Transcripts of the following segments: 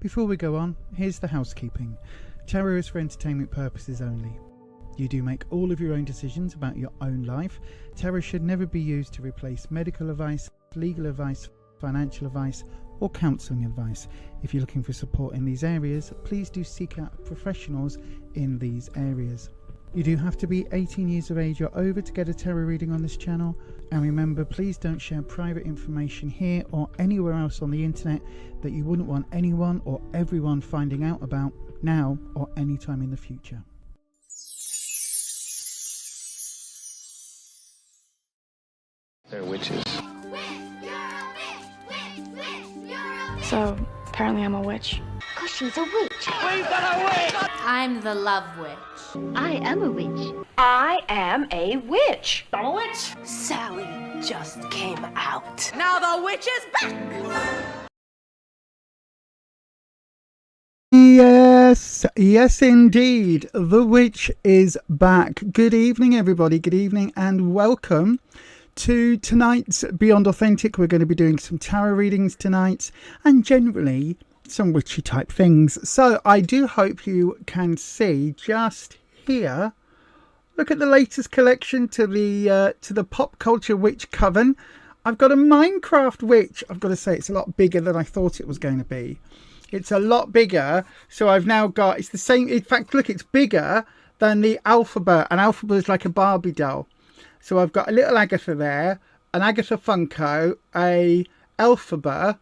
Before we go on, here's the housekeeping. Tarot is for entertainment purposes only. You do make all of your own decisions about your own life. Tarot should never be used to replace medical advice, legal advice, financial advice, or counselling advice. If you're looking for support in these areas, please do seek out professionals in these areas. You do have to be 18 years of age or over to get a tarot reading on this channel. And remember, please don't share private information here or anywhere else on the internet that you wouldn't want anyone or everyone finding out about now or anytime in the future. They're witches. So, apparently I'm a witch. Cause she's a witch. We've got a witch! I'm the love witch. I am a witch. I am a witch. I'm a witch! Sally just came out. Now the witch is back! Yes indeed, the witch is back. Good evening everybody, good evening and welcome to tonight's Beyond Authentic. We're going to be doing some tarot readings tonight and generally some witchy type things. So I do hope you can see just here. Look at the latest collection to the Pop Culture Witch Coven. I've got a Minecraft witch. I've got to say it's a lot bigger than I thought it was going to be. It's a lot bigger. So I've now got, it's the same. In fact, look, it's bigger than the Alphabet. And Alphabet is like a Barbie doll. So I've got a little Agatha there, an Agatha Funko, a Elphaba,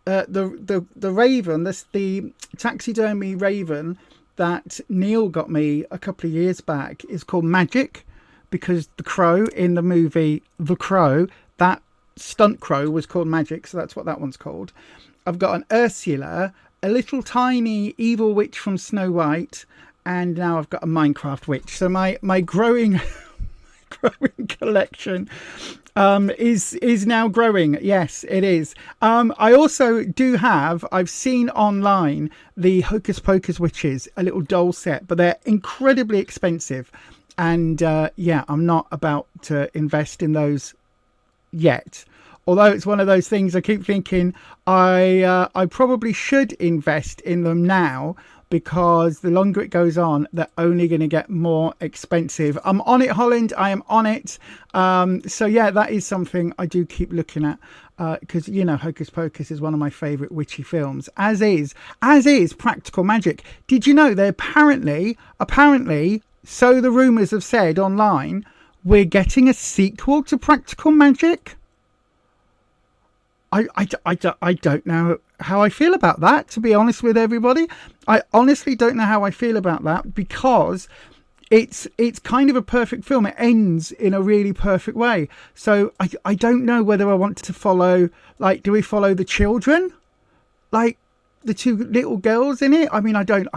the raven, the taxidermy raven that Neil got me a couple of years back is called Magic, because the crow in the movie The Crow, that stunt crow was called Magic, so that's what that one's called. I've got an Ursula, a little tiny evil witch from Snow White, and now I've got a Minecraft witch. So my growing collection is now growing. Yes, it is. I also do have, I've seen online the Hocus Pocus witches, a little doll set, but they're incredibly expensive. And yeah, I'm not about to invest in those yet. Although it's one of those things I keep thinking I probably should invest in them now, because the longer it goes on, they're only going to get more expensive. I'm on it, Holland. I am on it. So yeah, that is something I do keep looking at, because you know, Hocus Pocus is one of my favourite witchy films, as is Practical Magic. Did you know they apparently, so the rumours have said online, we're getting a sequel to Practical Magic? I don't know how I feel about that, to be honest with everybody. I honestly don't know how I feel about that, because it's kind of a perfect film. It ends in a really perfect way. So I don't know whether I want to follow, like, do we follow the children? Like the two little girls in it? I mean, I don't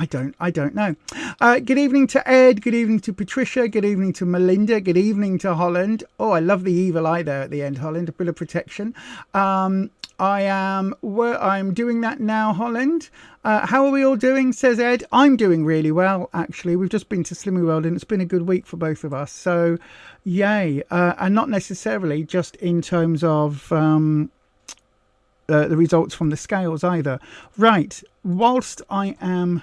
know. Good evening to Ed. Good evening to Patricia. Good evening to Melinda. Good evening to Holland. Oh, I love the evil eye there at the end, Holland. A bit of protection. I'm doing that now, Holland. How are we all doing, says Ed? I'm doing really well, actually. We've just been to Slimming World and it's been a good week for both of us. So, yay. And not necessarily just in terms of the results from the scales either. Right, whilst I am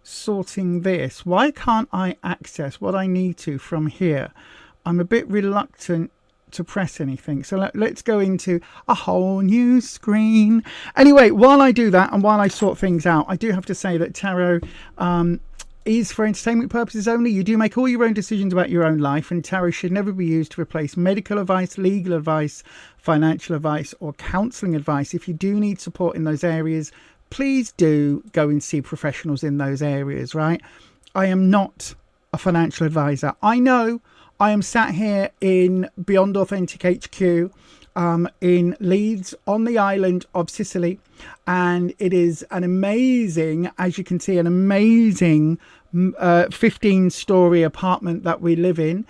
sorting this, why can't I access what I need to from here? I'm a bit reluctant to press anything. So let's go into a whole new screen. Anyway, while I do that and while I sort things out, I do have to say that tarot is for entertainment purposes only. You do make all your own decisions about your own life, and tarot should never be used to replace medical advice, legal advice, financial advice, or counselling advice. If you do need support in those areas, please do go and see professionals in those areas, right? I am not a financial advisor. I know I am sat here in Beyond Authentic HQ in Leeds on the island of Sicily, and it is an amazing, as you can see, an amazing 15-story apartment that we live in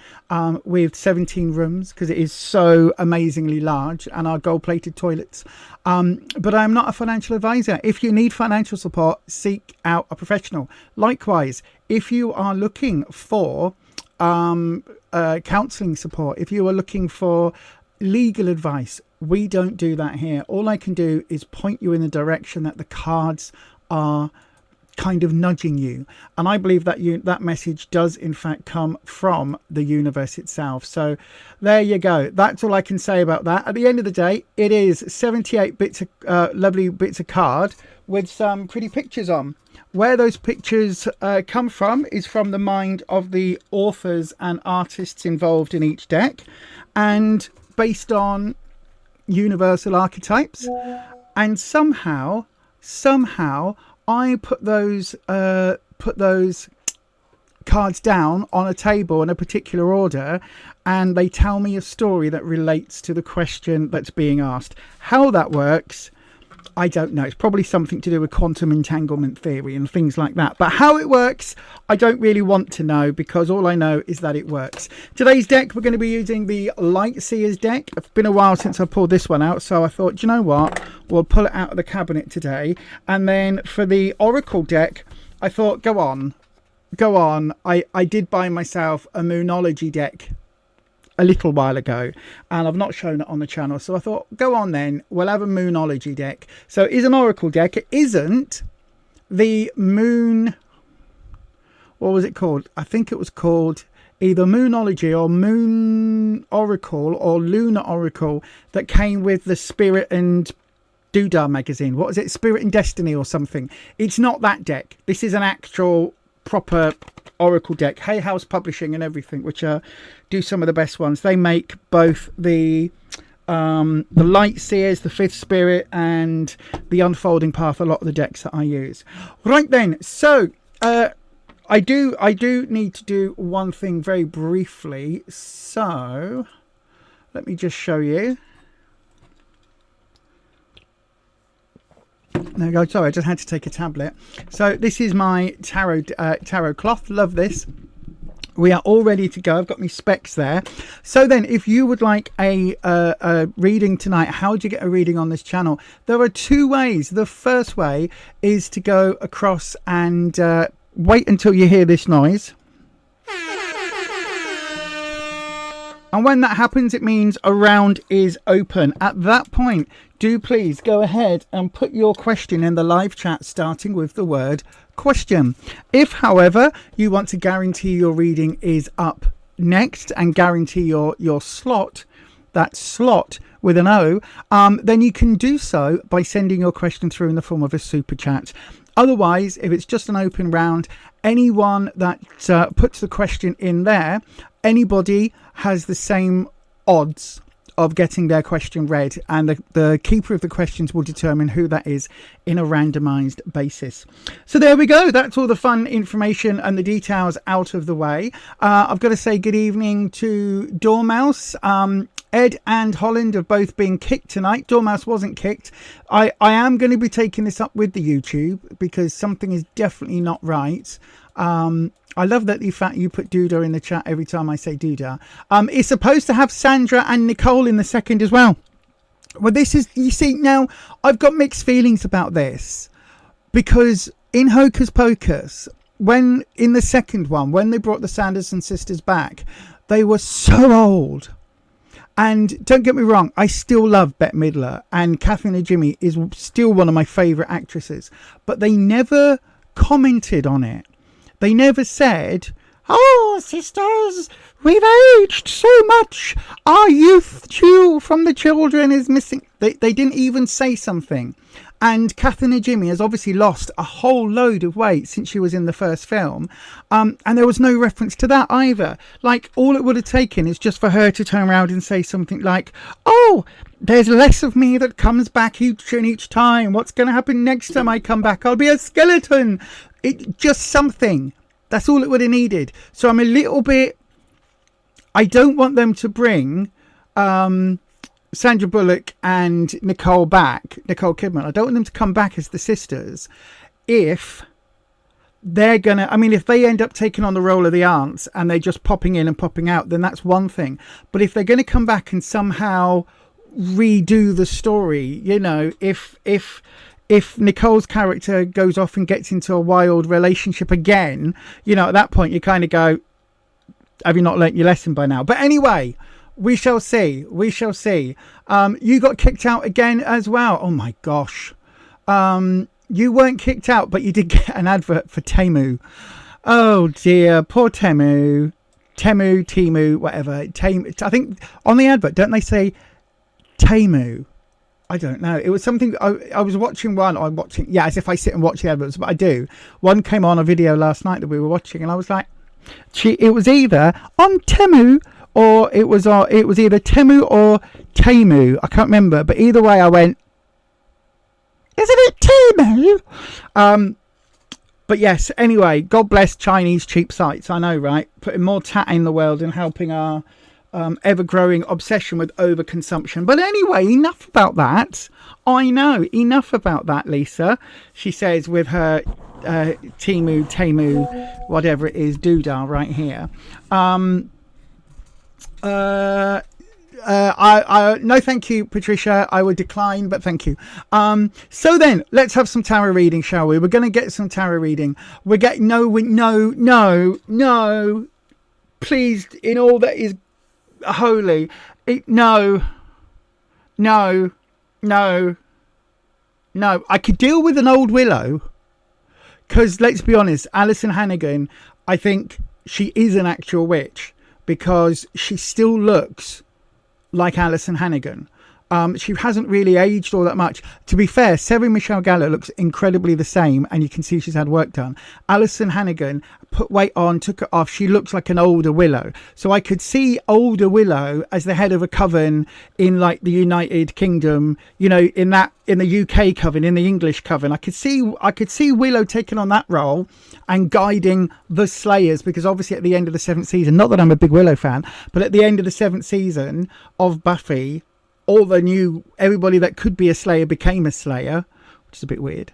with 17 rooms, because it is so amazingly large, and our gold-plated toilets. But I'm not a financial advisor. If you need financial support, seek out a professional. Likewise, if you are looking for counselling support, if you are looking for legal advice, we don't do that here. All I can do is point you in the direction that the cards are kind of nudging you, and I believe that that message does in fact come from the universe itself. So there you go. That's all I can say about that. At the end of the day, it is 78 bits of lovely bits of card with some pretty pictures on. Where those pictures come from is from the mind of the authors and artists involved in each deck, and based on universal archetypes. And somehow I put those cards down on a table in a particular order, and they tell me a story that relates to the question that's being asked. How that works, I don't know. It's probably something to do with quantum entanglement theory and things like that. But how it works, I don't really want to know, because all I know is that it works. Today's deck, we're going to be using the Light Seers deck. It's been a while since I pulled this one out, so I thought, you know what? We'll pull it out of the cabinet today. And then for the Oracle deck, I thought, go on. I did buy myself a Moonology deck a little while ago, and I've not shown it on the channel, so I thought, go on then, we'll have a Moonology deck. So it is an Oracle deck. It isn't the Moon, what was it called? I think it was called either Moonology or Moon Oracle or Lunar Oracle that came with the Spirit and Doodah magazine. What was it? Spirit and Destiny or something. It's not that deck. This is an actual proper Oracle deck. Hay House Publishing and everything, which do some of the best ones. They make both the Light Seers, the Fifth Spirit, and the Unfolding Path, a lot of the decks that I use. Right then, so I do need to do one thing very briefly. So let me just show you. There we go. Sorry, I just had to take a tablet. So this is my tarot cloth. Love this. We are all ready to go. I've got my specs there. So then, if you would like a reading tonight, how do you get a reading on this channel? There are two ways. The first way is to go across and wait until you hear this noise. And when that happens, it means a round is open. At that point, do please go ahead and put your question in the live chat, starting with the word question. If, however, you want to guarantee your reading is up next and guarantee your slot, that slot with an O, then you can do so by sending your question through in the form of a super chat. Otherwise, if it's just an open round, anyone that puts the question in there, anybody has the same odds of getting their question read, and the keeper of the questions will determine who that is in a randomized basis. So there we go. That's all the fun information and the details out of the way. I've got to say good evening to Dormouse. Ed and Holland have both been kicked tonight. Dormouse wasn't kicked. I am going to be taking this up with the YouTube because something is definitely not right. I love that the fact you put Doodah in the chat every time I say Doodah. It's supposed to have Sandra and Nicole in the second as well. Well, this is, you see, now I've got mixed feelings about this, because in Hocus Pocus, when in the second one, when they brought the Sanderson sisters back, they were so old. And don't get me wrong, I still love Bette Midler, and Catherine and Jimmy is still one of my favourite actresses, but they never commented on it. They never said, oh, sisters, we've aged so much. Our youth too from the children is missing. They didn't even say something. And Catherine and Jimmy has obviously lost a whole load of weight since she was in the first film. And there was no reference to that either. Like, all it would have taken is just for her to turn around and say something like, oh, there's less of me that comes back each time. What's going to happen next time I come back? I'll be a skeleton. Just something. That's all it would have needed. So I'm a little bit... I don't want them to bring... Sandra Bullock and Nicole Kidman. I don't want them to come back as the sisters if they're gonna, I mean, if they end up taking on the role of the aunts and they're just popping in and popping out, then that's one thing. But if they're going to come back and somehow redo the story, you know, if Nicole's character goes off and gets into a wild relationship again, you know, at that point you kind of go, have you not learnt your lesson by now? But anyway, we shall see. We shall see. You got kicked out again as well. Oh my gosh. You weren't kicked out, but you did get an advert for Temu. Oh dear, poor Temu. Temu, whatever. I think on the advert, don't they say Temu? I don't know. It was something, I was watching one, yeah, as if I sit and watch the adverts, but I do. One came on a video last night that we were watching, and I was like, it was either on Temu, or it was either Temu or Temu. I can't remember, but either way I went, isn't it Temu? But yes, anyway, God bless Chinese cheap sites. I know, right? Putting more tat in the world and helping our ever-growing obsession with overconsumption. But anyway, enough about that. I know, enough about that, Lisa. She says with her Temu, whatever it is, doodah right here. No thank you, Patricia. I would decline, but thank you. So then let's have some tarot reading, shall we? We're going to get some tarot reading. We're getting no, please, in all that is holy, no. I could deal with an old willow, because let's be honest, Alison Hannigan, I think she is an actual witch, because she still looks like Alison Hannigan. She hasn't really aged all that much. To be fair, Sarah Michelle Gellar looks incredibly the same, and you can see she's had work done. Alison Hannigan put weight on, took it off. She looks like an older Willow. So I could see older Willow as the head of a coven in like the United Kingdom, you know, in the UK coven, in the English coven. I could see Willow taking on that role and guiding the Slayers, because obviously at the end of the 7th season, not that I'm a big Willow fan, but at the end of the 7th season of Buffy, everybody that could be a Slayer became a Slayer, which is a bit weird.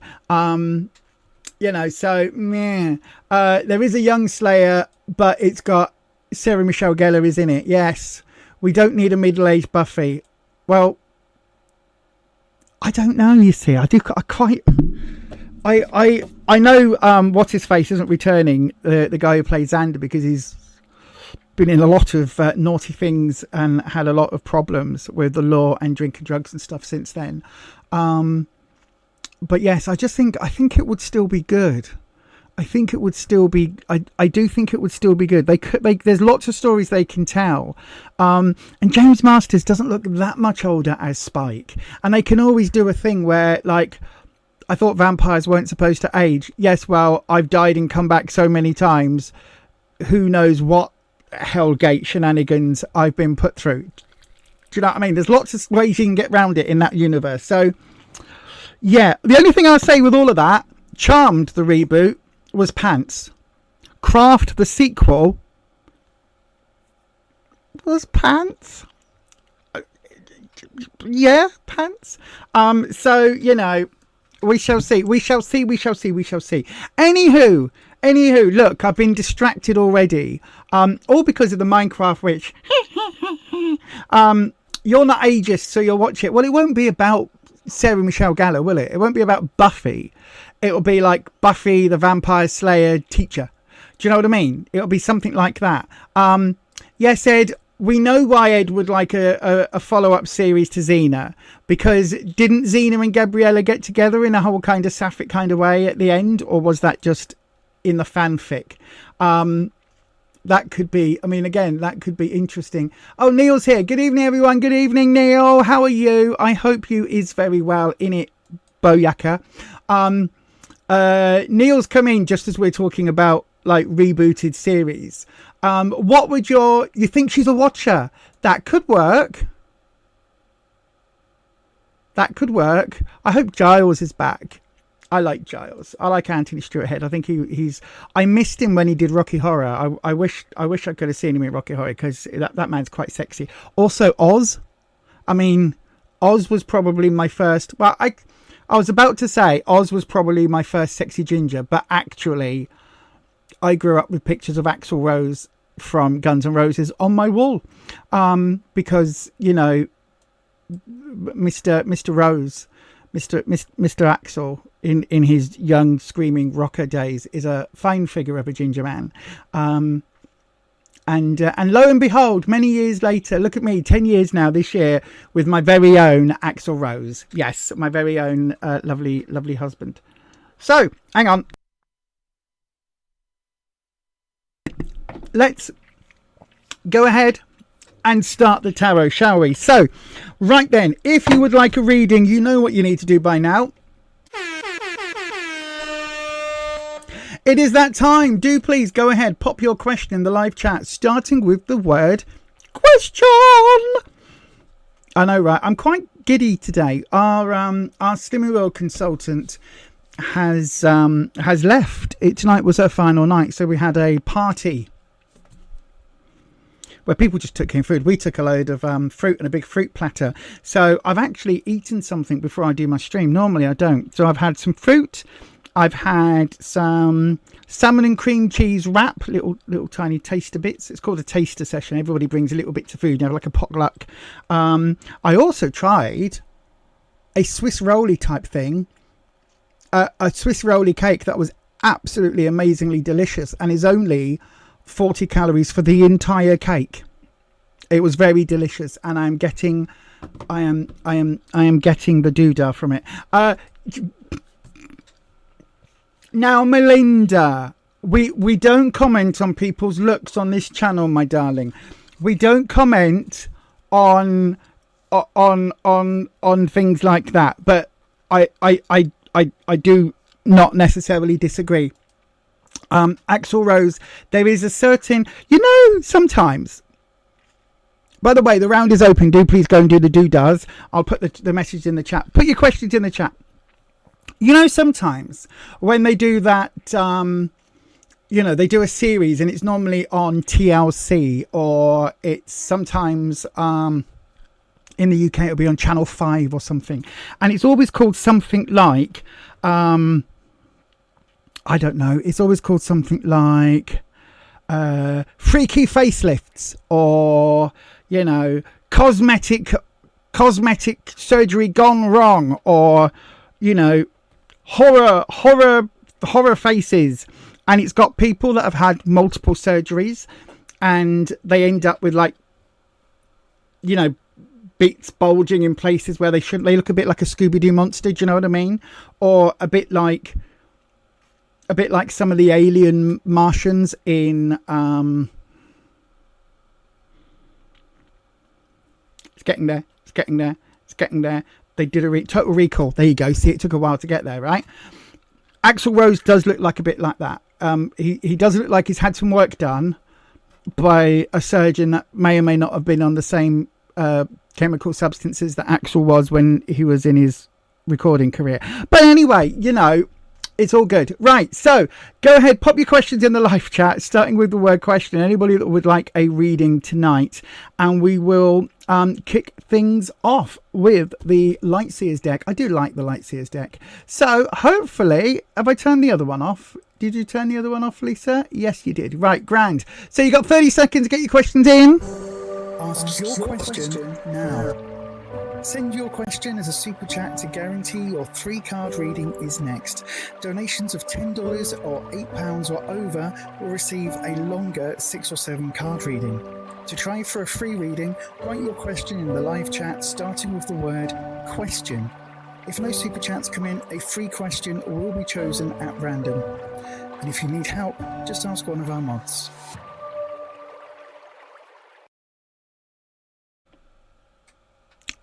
You know, so there is a young Slayer, but it's got Sarah Michelle Gellar is in it. Yes, we don't need a middle-aged Buffy. Well, I don't know. You see, I know. What's his face isn't returning, the guy who plays Xander, because he's been in a lot of naughty things and had a lot of problems with the law and drinking drugs and stuff since then. But yes, I think it would still be good. I do think it would still be good. There's lots of stories they can tell. And James Masters doesn't look that much older as Spike. And they can always do a thing where, like, I thought vampires weren't supposed to age. Yes, well, I've died and come back so many times. Who knows what Hellgate shenanigans I've been put through. Do you know what I mean? There's lots of ways you can get around it in that universe. So yeah, the only thing I'll say with all of that, Charmed the reboot was pants. Craft the sequel was pants. Yeah, pants. So you know, we shall see. Anywho, look, I've been distracted already. All because of the Minecraft witch. You're not ageist, so you'll watch it. Well, it won't be about Sarah Michelle Gellar, will it? It won't be about Buffy. It'll be like Buffy the Vampire Slayer teacher. Do you know what I mean? It'll be something like that. Yes, Ed, we know why Ed would like a follow-up series to Xena, because didn't Xena and Gabriella get together in a whole kind of sapphic kind of way at the end, or was that just in the fanfic? that could be, I mean, again, that could be interesting. Oh, Neil's here. Good evening, everyone. Good evening, Neil. How are you? I hope you is very well in it, Boyaka. Neil's come in just as we're talking about like rebooted series. What would you think she's a watcher? That could work. That could work. I hope Giles is back. I like Giles. I like Anthony Stewart Head. I think he's. I missed him when he did Rocky Horror. I wish I could have seen him in Rocky Horror because that man's quite sexy. Also Oz. I mean, Oz was probably my first. Well, I was about to say Oz was probably my first sexy ginger, but actually, I grew up with pictures of Axl Rose from Guns N' Roses on my wall, because you know, Mr. Rose. Mr. Axl in his young screaming rocker days is a fine figure of a ginger man, and lo and behold, many years later, look at me, 10 years now this year with my very own Axl Rose. Yes, my very own lovely husband. So hang on, let's go ahead and start the tarot, shall we? So, right then, if you would like a reading, you know what you need to do by now. It is that time. Do please go ahead, pop your question in the live chat, starting with the word question. I know, right? I'm quite giddy today. Our Slimming World consultant has left. Tonight was her final night, so we had a party where people just in food. We took a load of fruit and a big fruit platter. So I've actually eaten something before I do my stream. Normally I don't. So I've had some fruit. I've had some salmon and cream cheese wrap, little tiny taster bits. It's called a taster session. Everybody brings a little bit of food, you know, like a potluck. I also tried a Swiss rolly type thing, a Swiss rolly cake that was absolutely amazingly delicious and is only 40 calories for the entire cake. It was very delicious, and I am getting the doodah from it. Now, Melinda, we don't comment on people's looks on this channel, my darling. We don't comment on things like that. But I do not necessarily disagree. Axl Rose, there is a certain, you know, sometimes, by the way, the round is open. Do please go and do the doodahs. I'll put the message in the chat. Put your questions in the chat. You know, sometimes when they do that, you know, they do a series and it's normally on TLC, or it's sometimes in the UK it'll be on Channel 5 or something, and it's always called something like I don't know. It's always called something like freaky facelifts, or, you know, cosmetic surgery gone wrong, or, you know, horror faces. And it's got people that have had multiple surgeries and they end up with, like, you know, bits bulging in places where they shouldn't. They look a bit like a Scooby-Doo monster. Do you know what I mean? Or a bit like some of the alien Martians in it's getting there. They did a Total Recall. There you go. See, it took a while to get there, right? Axl Rose does look like a bit like that. He does look like he's had some work done by a surgeon that may or may not have been on the same chemical substances that Axl was when he was in his recording career. But anyway, you know, it's all good. Right, so go ahead, pop your questions in the live chat, starting with the word question. Anybody that would like a reading tonight, and we will kick things off with the Lightseers deck. I do like the Lightseers deck. So hopefully, have I turned the other one off? Did you turn the other one off, Lisa? Yes, you did. Right, grand. So you got 30 seconds to get your questions in. Ask your question now. Send your question as a super chat to guarantee your 3-card reading is next. Donations of $10 or £8 or over will receive a longer 6 or 7 card reading. To try for a free reading, write your question in the live chat starting with the word question. If no super chats come in, a free question will be chosen at random. And if you need help, just ask one of our mods.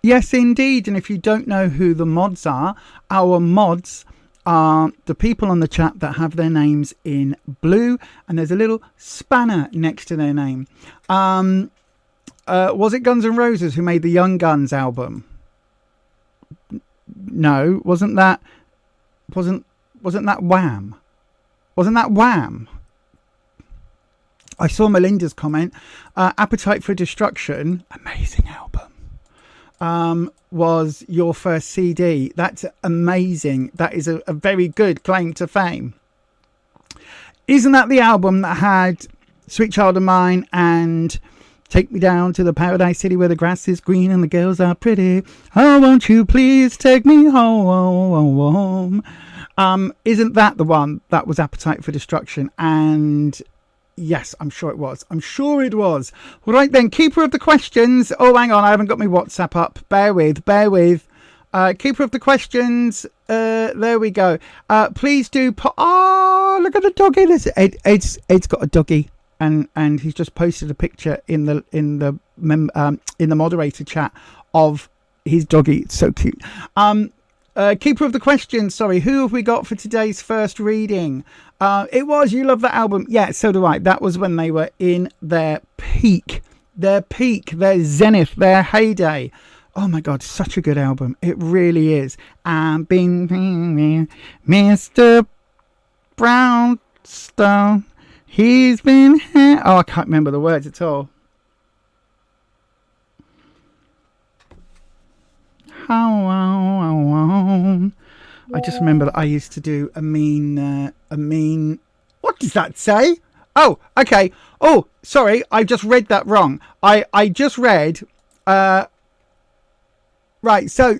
Yes, indeed. And if you don't know who the mods are, our mods are the people on the chat that have their names in blue, and there's a little spanner next to their name. Was it Guns N' Roses who made the Young Guns album? No, wasn't that Wham? Wasn't that Wham? I saw Melinda's comment. Appetite for Destruction, amazing album. Was your first CD. That's amazing. That is a very good claim to fame. Isn't that the album that had Sweet Child of Mine and Take Me Down to the Paradise City where the grass is green and the girls are pretty? Oh, won't you please take me home? Isn't that the one that was Appetite for Destruction? And yes, I'm sure it was. Right then, keeper of the questions. Oh, hang on, I haven't got my WhatsApp up. Bear with. Keeper of the questions. There we go. Please do put. Oh, look at the doggy. Ed's got a doggy, and he's just posted a picture in the moderator chat of his doggy. It's so cute. Keeper of the questions. Sorry, who have we got for today's first reading? It was You Love That Album. Yeah, so do I. That was when they were in their peak, their zenith, their heyday. Oh my God, such a good album. It really is. I've been Mr. Brownstone. He's been here. Oh, I can't remember the words at all. I just remember that I used to do a mean. What does that say? Oh, okay. Oh, sorry, I just read that wrong. I just read. Right, so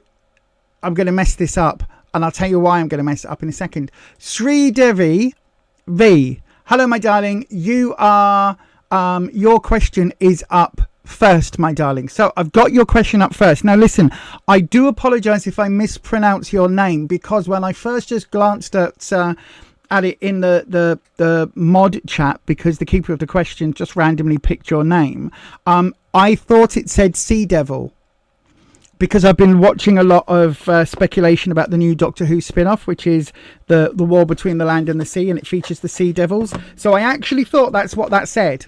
I'm going to mess this up, and I'll tell you why I'm going to mess it up in a second. Sri Devi V. Hello, my darling. You are. Your question is up first, my darling. So I've got your question up first. Now listen, I do apologize if I mispronounce your name, because when I first just glanced at it in the mod chat, because the keeper of the question just randomly picked your name, I thought it said Sea Devil, because I've been watching a lot of speculation about the new Doctor Who spin-off, which is the war between the land and the sea, and it features the Sea Devils. So I actually thought that's what that said.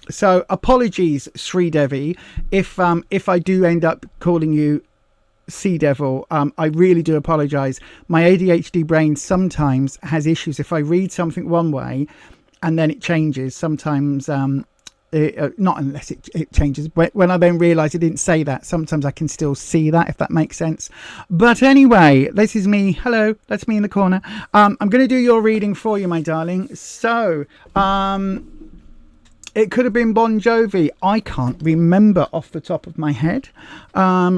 So apologies, Sri Devi, if I do end up calling you Sea Devil. I really do apologise. My ADHD brain sometimes has issues. If I read something one way and then it changes, sometimes not unless it changes. When I then realise it didn't say that, sometimes I can still see that, if that makes sense. But anyway, this is me. Hello, that's me in the corner. I'm going to do your reading for you, my darling. So, it could have been Bon Jovi. I can't remember off the top of my head.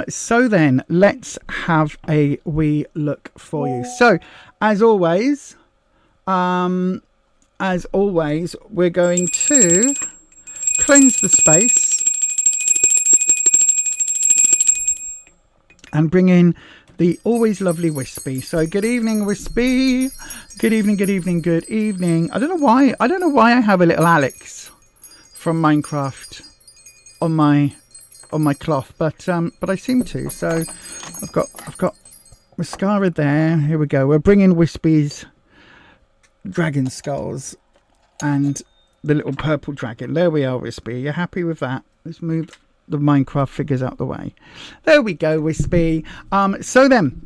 So then, let's have a wee look for you. So, as always, we're going to cleanse the space and bring in the always lovely Wispy. So, good evening, Wispy. Good evening, good evening, good evening. I don't know why I have a little Alex from Minecraft on my cloth, but I seem to. So I've got mascara there. Here we go. We're bringing Wispy's dragon skulls and the little purple dragon. There we are, Wispy. Are you happy with that? Let's move the Minecraft figures out the way. There we go, Wispy. So then,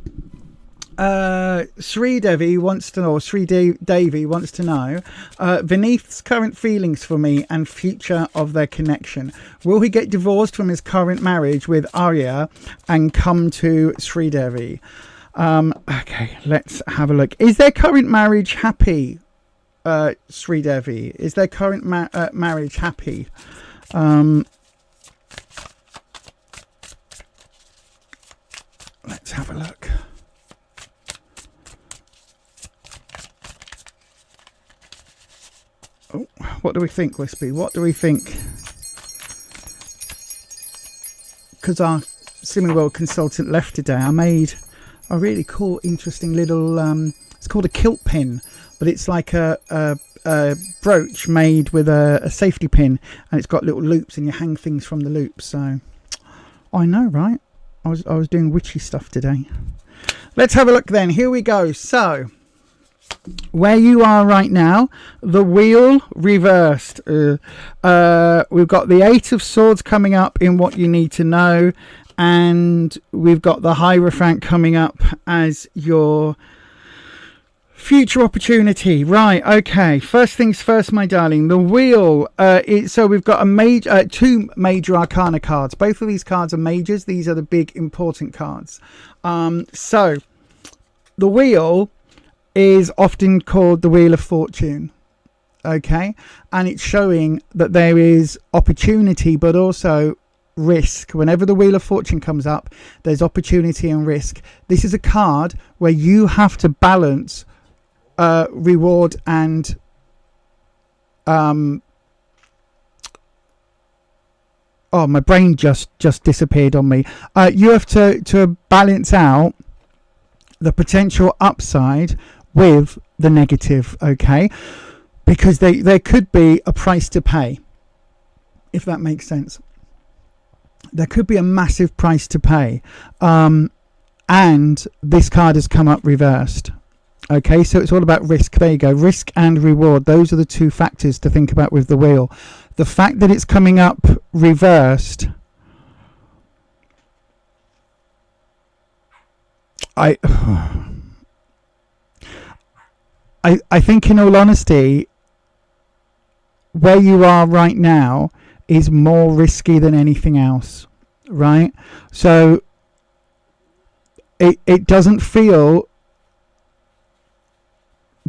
Sri Devi wants to know, Davy wants to know, Vineeth's current feelings for me and future of their connection. Will he get divorced from his current marriage with Arya and come to Sri Devi? Okay, let's have a look. Is their current marriage happy, Sri Devi? Is their current marriage happy? Let's have a look. Oh, what do we think, Wispy? What do we think? Because our Slimming consultant left today, I made a really cool, interesting little, it's called a kilt pin, but it's like a brooch made with a safety pin, and it's got little loops, and you hang things from the loops. So, I know, right? I was doing witchy stuff today. Let's have a look then. Here we go. So, where you are right now, the wheel reversed. We've got the Eight of Swords coming up in what you need to know, and we've got the Hierophant coming up as your future opportunity. Right, okay. First things first, my darling. The wheel. So we've got two major arcana cards. Both of these cards are majors. These are the big important cards. So the wheel is often called the Wheel of Fortune. Okay, and it's showing that there is opportunity, but also risk. Whenever the Wheel of Fortune comes up, there's opportunity and risk. This is a card where you have to balance reward and my brain just disappeared on me. You have to balance out the potential upside with the negative, okay? Because there could be a price to pay, if that makes sense. There could be a massive price to pay, and this card has come up reversed. Okay, so it's all about risk. There you go. Risk and reward. Those are the two factors to think about with the wheel. The fact that it's coming up reversed, I think, in all honesty, where you are right now is more risky than anything else, right? So it doesn't feel,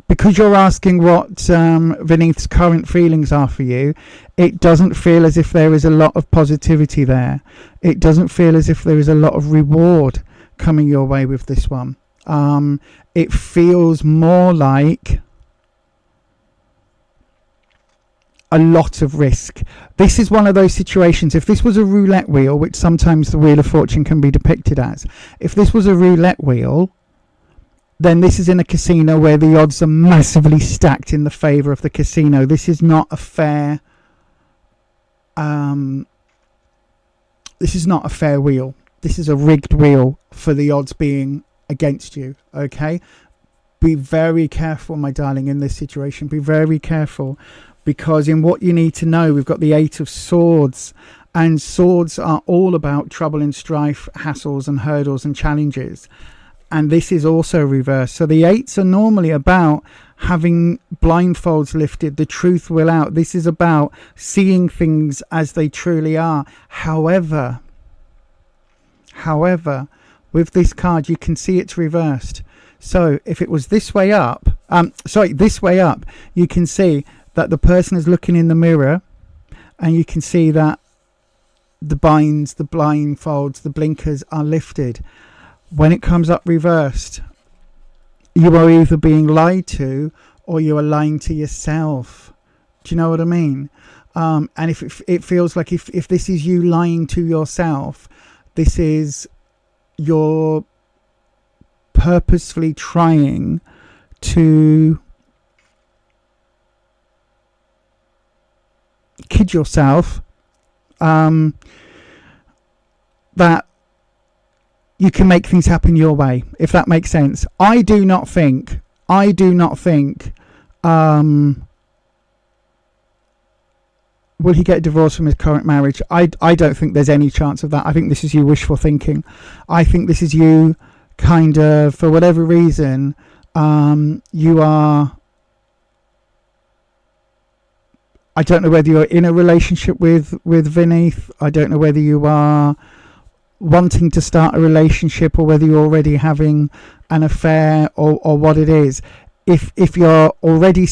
because you're asking what Vineeth's current feelings are for you, it doesn't feel as if there is a lot of positivity there. It doesn't feel as if there is a lot of reward coming your way with this one. It feels more like a lot of risk. This is one of those situations, if this was a roulette wheel, which sometimes the Wheel of Fortune can be depicted as, if this was a roulette wheel, then this is in a casino where the odds are massively stacked in the favour of the casino. This is not a fair this is not a fair wheel. This is a rigged wheel for the odds being against you, okay? Be very careful, my darling, in this situation. Be very careful, because in what you need to know, we've got the Eight of Swords, and swords are all about trouble and strife, hassles and hurdles and challenges. And this is also reversed. So the eights are normally about having blindfolds lifted, the truth will out. This is about seeing things as they truly are. However, with this card, you can see it's reversed. So if it was this way up, this way up, you can see that the person is looking in the mirror, and you can see that the binds, the blindfolds, the blinkers are lifted. When it comes up reversed, you are either being lied to or you are lying to yourself. Do you know what I mean? And if it feels like if this is you lying to yourself, this is you're purposefully trying to kid yourself that you can make things happen your way, if that makes sense. I do not think will he get divorced from his current marriage. I don't think there's any chance of that. I think this is you wishful thinking. I think this is you kind of, for whatever reason, you are, I don't know whether you're in a relationship with Vineeth. I don't know whether you are wanting to start a relationship, or whether you're already having an affair, or what it is. If you're already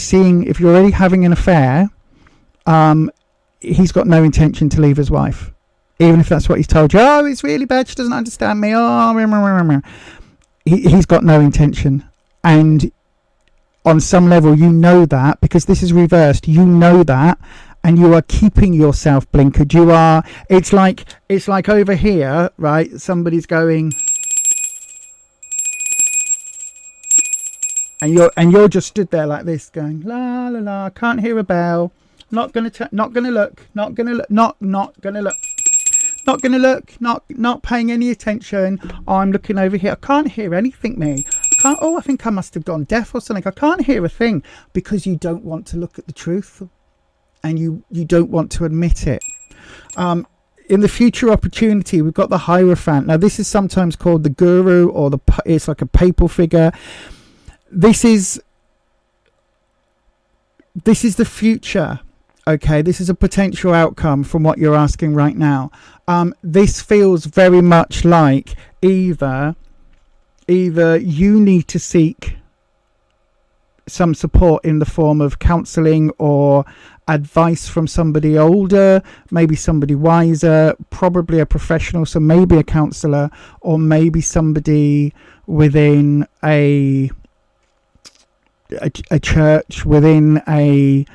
having an affair, he's got no intention to leave his wife, even if that's what he's told you. Oh, it's really bad, she doesn't understand me. He's got no intention, and on some level you know that, because this is reversed. You know that, and you are keeping yourself blinkered. It's like over here, right? Somebody's going, and you're just stood there like this, going la la la. Can't hear a bell. Not gonna look. Not going to look, not paying any attention. I'm looking over here. I can't hear anything, me. I think I must have gone deaf or something. I can't hear a thing, because you don't want to look at the truth, and you don't want to admit it. In the future opportunity, we've got the Hierophant. Now, this is sometimes called the guru, or it's like a papal figure. This is the future. Okay, this is a potential outcome from what you're asking right now. This feels very much like either you need to seek some support in the form of counselling or advice from somebody older, maybe somebody wiser, probably a professional, so maybe a counsellor, or maybe somebody within a church, within a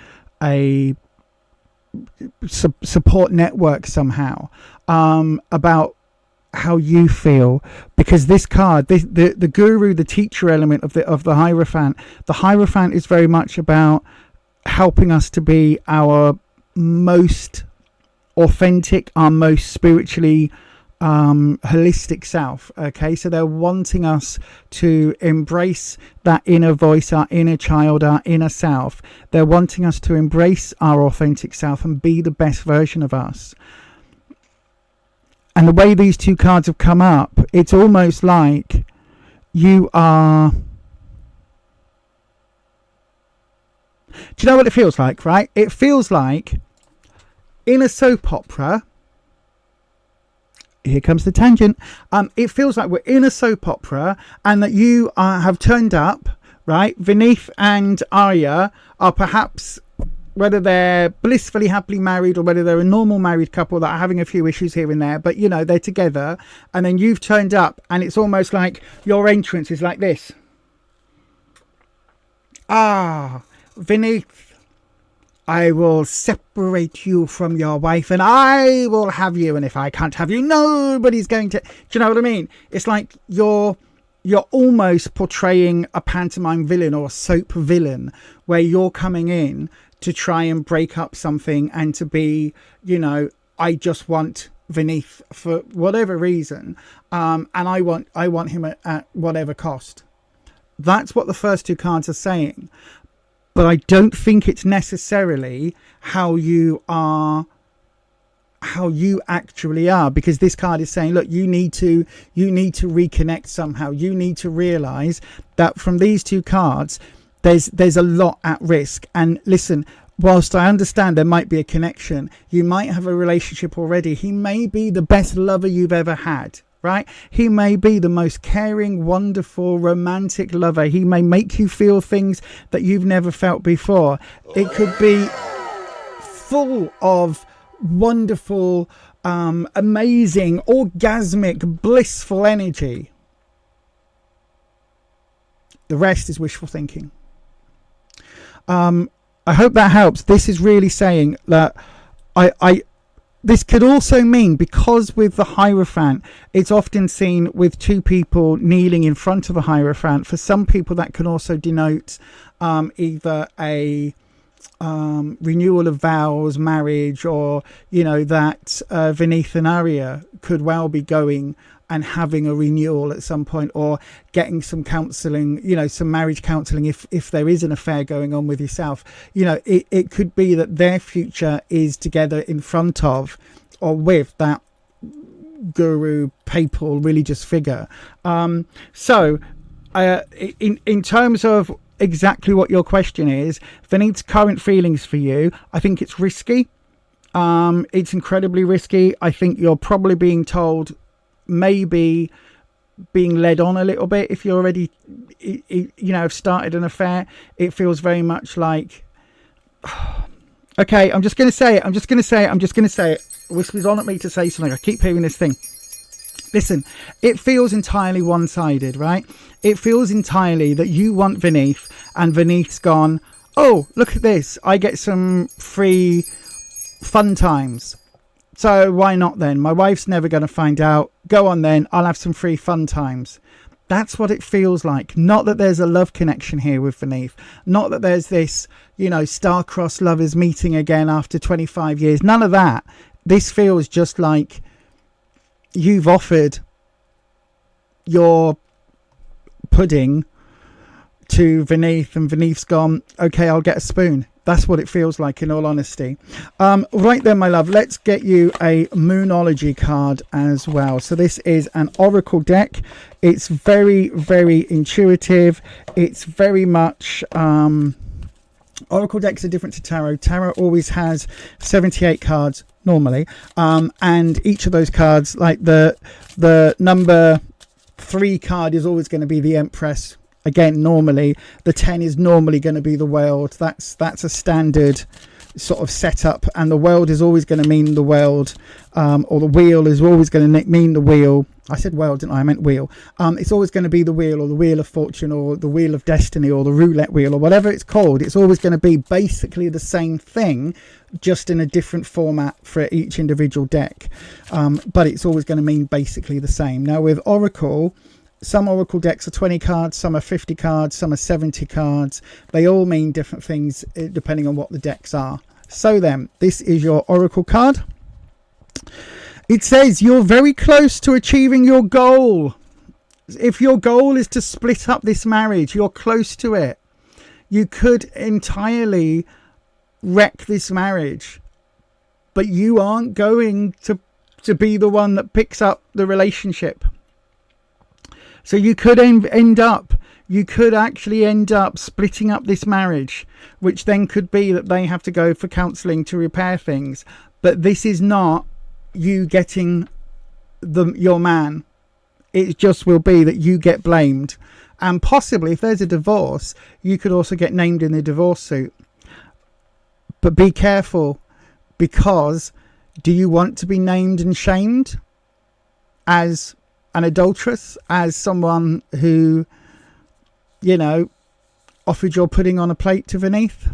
support network somehow, about how you feel. Because this card, the guru, the teacher element of the Hierophant is very much about helping us to be our most authentic, our most spiritually holistic self. Okay, so they're wanting us to embrace that inner voice, our inner child, our inner self. They're wanting us to embrace our authentic self and be the best version of us. And the way these two cards have come up, it's almost like you are... Do you know what it feels like, right? It feels like in a soap opera... Here comes the tangent. It feels like we're in a soap opera, and that you have turned up, right? Vineeth and Arya are perhaps, whether they're blissfully happily married or whether they're a normal married couple that are having a few issues here and there, but you know, they're together, and then you've turned up, and it's almost like your entrance is like this. Vineeth, I will separate you from your wife, and I will have you, and if I can't have you, nobody's going to... Do you know what I mean? It's like you're almost portraying a pantomime villain or a soap villain, where you're coming in to try and break up something and to be, you know, I just want Vineeth for whatever reason, and I want him at whatever cost. That's what the first two cards are saying. But I don't think it's necessarily how you actually are, because this card is saying, look, you need to reconnect somehow. You need to realize that from these two cards, there's a lot at risk. And listen, whilst I understand there might be a connection, you might have a relationship already. He may be the best lover you've ever had. Right? He may be the most caring, wonderful, romantic lover. He may make you feel things that you've never felt before. It could be full of wonderful, amazing, orgasmic, blissful energy. The rest is wishful thinking. I hope that helps. This is really saying that this could also mean, because with the Hierophant, it's often seen with two people kneeling in front of the Hierophant. For some people, that can also denote either a renewal of vows, marriage, or, you know, that Vineeth and Arya could well be going and having a renewal at some point, or getting some counselling, you know, some marriage counselling if there is an affair going on with yourself. You know, it could be that their future is together in front of or with that guru, papal, religious figure. So in terms of exactly what your question is, Vineeth's current feelings for you, I think it's risky. It's incredibly risky. I think you're probably being told, maybe being led on a little bit. If you're already, you know, have started an affair, it feels very much like, okay, I'm just going to say it. Whispers on at me to say something. I keep hearing this thing. Listen, it feels entirely one-sided, right? It feels entirely that you want Vineeth, and Vineeth's gone, oh, look at this. I get some free fun times. So why not then? My wife's never going to find out. Go on then. I'll have some free fun times. That's what it feels like. Not that there's a love connection here with Vineeth. Not that there's this, you know, star-crossed lovers meeting again after 25 years. None of that. This feels just like you've offered your pudding to Vineeth and Vineeth's gone, okay, I'll get a spoon. That's what it feels like, in all honesty. Right then, my love, let's get you a Moonology card as well. So this is an Oracle deck. It's very, very intuitive. It's very much... Oracle decks are different to Tarot. Tarot always has 78 cards, normally. And each of those cards, like the number 3 card is always going to be the Empress. Again, normally the 10 is normally going to be the world. That's a standard sort of setup, and the world is always going to mean the world, or the wheel is always going to mean the wheel. I said world, didn't I? I meant wheel. It's always going to be the wheel, or the wheel of fortune, or the wheel of destiny, or the roulette wheel, or whatever it's called. It's always going to be basically the same thing, just in a different format for each individual deck. But it's always going to mean basically the same. Now with Oracle, some Oracle decks are 20 cards, some are 50 cards, some are 70 cards. They all mean different things depending on what the decks are. So then, this is your Oracle card. It says you're very close to achieving your goal. If your goal is to split up this marriage, you're close to it. You could entirely wreck this marriage, but you aren't going to be the one that picks up the relationship. So you could actually end up splitting up this marriage, which then could be that they have to go for counselling to repair things. But this is not you getting your man. It just will be that you get blamed. And possibly, if there's a divorce, you could also get named in the divorce suit. But be careful, because do you want to be named and shamed as an adulteress, as someone who, you know, offered your pudding on a plate to Vineeth?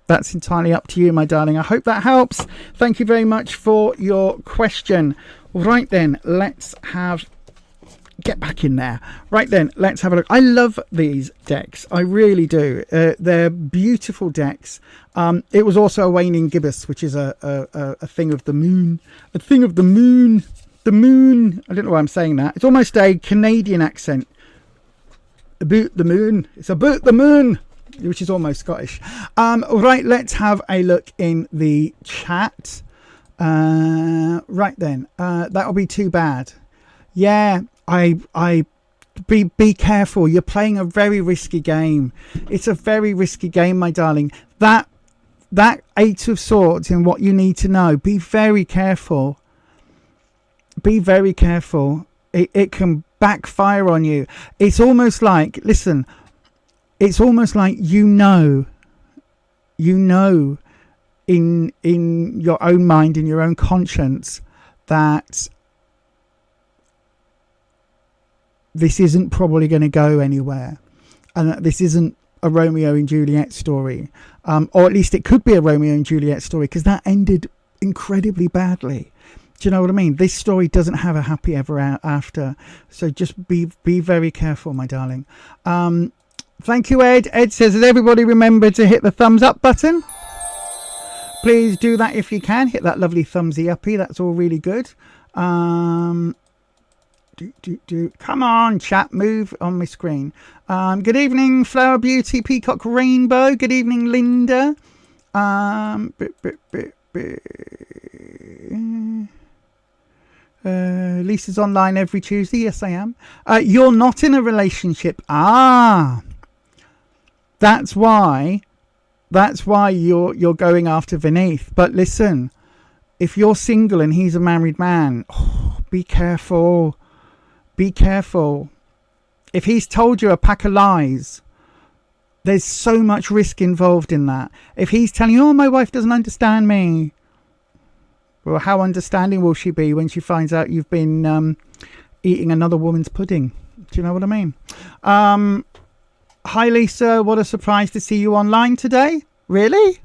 That's entirely up to you, my darling. I hope that helps. Thank you very much for your question. Right then, let's get back in there. Right then, let's have a look. I love these decks. I really do. They're beautiful decks. It was also a waning gibbous, which is a thing of the moon. A thing of the moon. The moon. I don't know why I'm saying that. It's almost a Canadian accent. About the moon. It's about the moon, which is almost Scottish. Right, let's have a look in the chat. Right then, that'll be too bad. Yeah, be careful. You're playing a very risky game. It's a very risky game, my darling. That 8 of Swords, and what you need to know, be very careful. Be very careful. It can backfire on you. It's almost like, listen, it's almost like you know in your own mind, in your own conscience, that this isn't probably going to go anywhere, and that this isn't a Romeo and Juliet story, or at least it could be a Romeo and Juliet story, because that ended incredibly badly. Do you know what I mean? This story doesn't have a happy ever after. So just be very careful, my darling. Thank you, Ed. Ed says, has everybody remembered to hit the thumbs up button? Please do that if you can. Hit that lovely thumbsy uppy. That's all really good. Come on, chat, move on my screen. Good evening, Flower Beauty, Peacock Rainbow. Good evening, Linda. Lisa's online every Tuesday. Yes, I am. You're not in a relationship. That's why you're going after Vineeth. But listen, if you're single and he's a married man, be careful. Be careful. If he's told you a pack of lies, there's so much risk involved in that. If he's telling you, oh, my wife doesn't understand me, well, how understanding will she be when she finds out you've been eating another woman's pudding? Do you know what I mean? Hi, Lisa. What a surprise to see you online today. Really?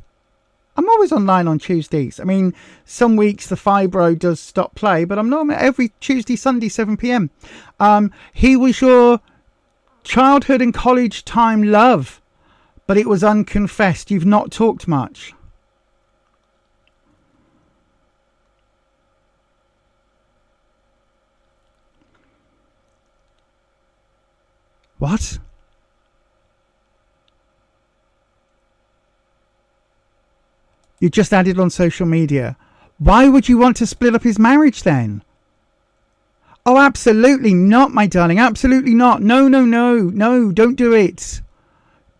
I'm always online on Tuesdays. I mean, some weeks the fibro does stop play, but I'm not every Tuesday, Sunday, 7 p.m. He was your childhood and college time love, but it was unconfessed. You've not talked much. What? You just added on social media. Why would you want to split up his marriage then? Oh, absolutely not, my darling. Absolutely not. No, no, no. No, don't do it.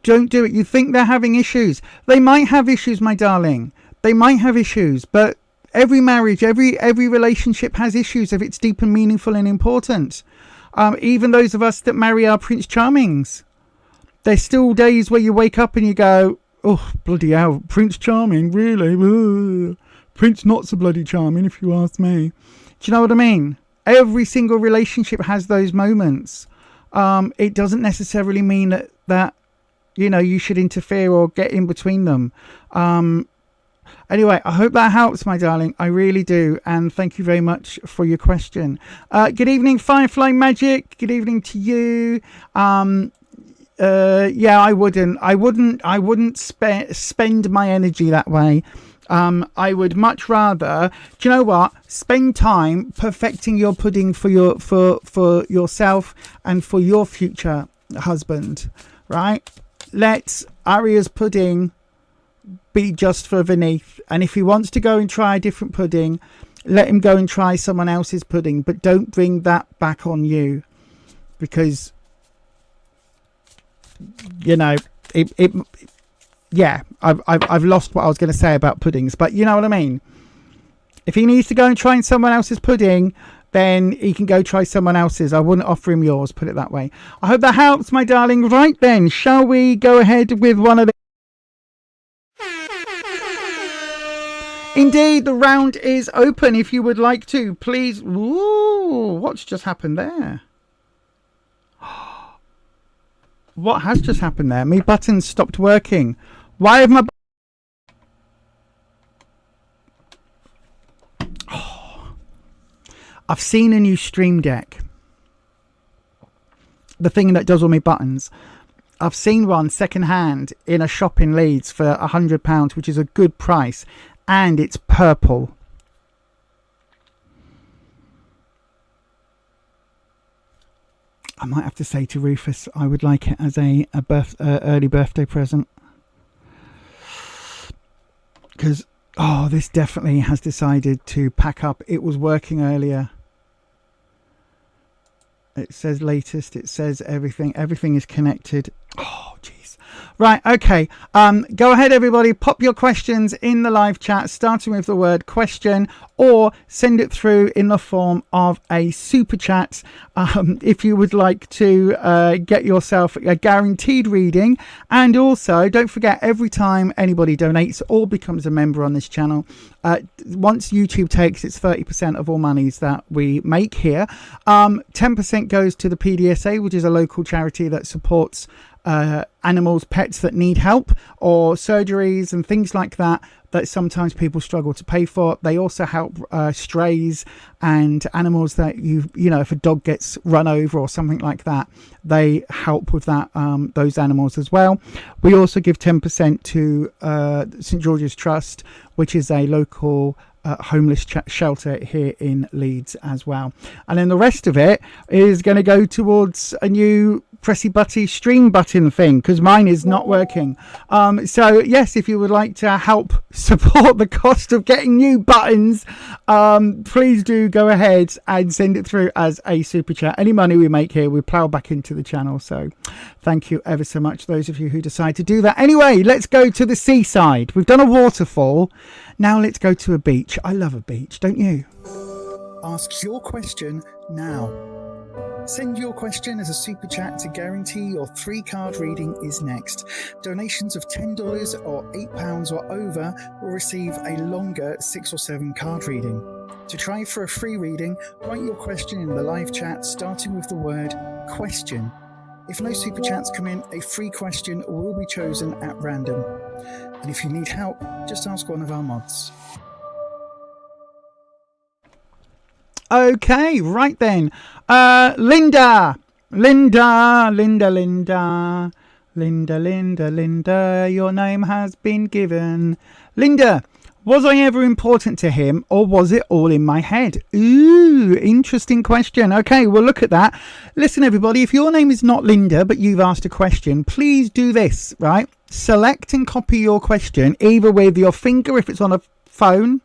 Don't do it. You think they're having issues. They might have issues, my darling. They might have issues. But every marriage, every relationship has issues if it's deep and meaningful and important. Even those of us that marry our Prince Charmings. There's still days where you wake up and you go, oh, bloody hell, Prince Charming, really? Ugh. Prince not so bloody charming, if you ask me. Do you know what I mean? Every single relationship has those moments. It doesn't necessarily mean that you know, you should interfere or get in between them. Anyway, I hope that helps, my darling. I really do. And thank you very much for your question. Good evening, Firefly Magic. Good evening to you. Yeah, I wouldn't spend my energy that way. I would much rather, do you know what? Spend time perfecting your pudding for yourself and for your future husband, right? Let Arya's pudding be just for Vineeth, and if he wants to go and try a different pudding, let him go and try someone else's pudding, but don't bring that back on you, because you know yeah, I've lost what I was going to say about puddings, but you know what I mean. If he needs to go and try someone else's pudding, then he can go try someone else's. I wouldn't offer him yours, put it that way. I hope that helps, my darling. Right then, shall we go ahead with one of the... Indeed, the round is open. If you would like to, please... Ooh, what's just happened there? What has just happened there? My buttons stopped working. Why have my... I've seen a new Stream Deck. The thing that does all my buttons. I've seen one second hand in a shop in Leeds for £100, which is a good price. And it's purple. I might have to say to Rufus, I would like it as a early birthday present. Because, oh, this definitely has decided to pack up. It was working earlier. It says latest. It says everything. Everything is connected. Oh, jeez. Right, okay. Go ahead, everybody. Pop your questions in the live chat, starting with the word question, or send it through in the form of a super chat if you would like to get yourself a guaranteed reading. And also, don't forget, every time anybody donates or becomes a member on this channel, once YouTube takes its 30% of all monies that we make here, 10% goes to the PDSA, which is a local charity that supports animals, pets that need help or surgeries and things like that sometimes people struggle to pay for. They also help strays and animals that you know, if a dog gets run over or something like that, they help with that, those animals as well. We also give 10% to St George's Trust, which is a local homeless shelter here in Leeds as well. And then the rest of it is going to go towards a new pressy butty stream button thing, because mine is not working. So yes, if you would like to help support the cost of getting new buttons, please do go ahead and send it through as a super chat. Any money we make here, we plow back into the channel. So thank you ever so much, those of you who decide to do that. Anyway, let's go to the seaside. We've done a waterfall. Now let's go to a beach. I love a beach, don't you? Ask your question now. Send your question as a super chat to guarantee your 3-card reading is next. Donations of $10 or £8 or over will receive a longer 6 or 7 card reading. To try for a free reading, write your question in the live chat starting with the word question. If no super chats come in, a free question will be chosen at random. And if you need help, just ask one of our mods. Okay, right then. Linda. Linda, Linda, Linda, your name has been given. Linda, was I ever important to him, or was it all in my head? Ooh, interesting question. Okay, we'll look at that. Listen, everybody, if your name is not Linda, but you've asked a question, please do this, right? Select and copy your question, either with your finger if it's on a phone.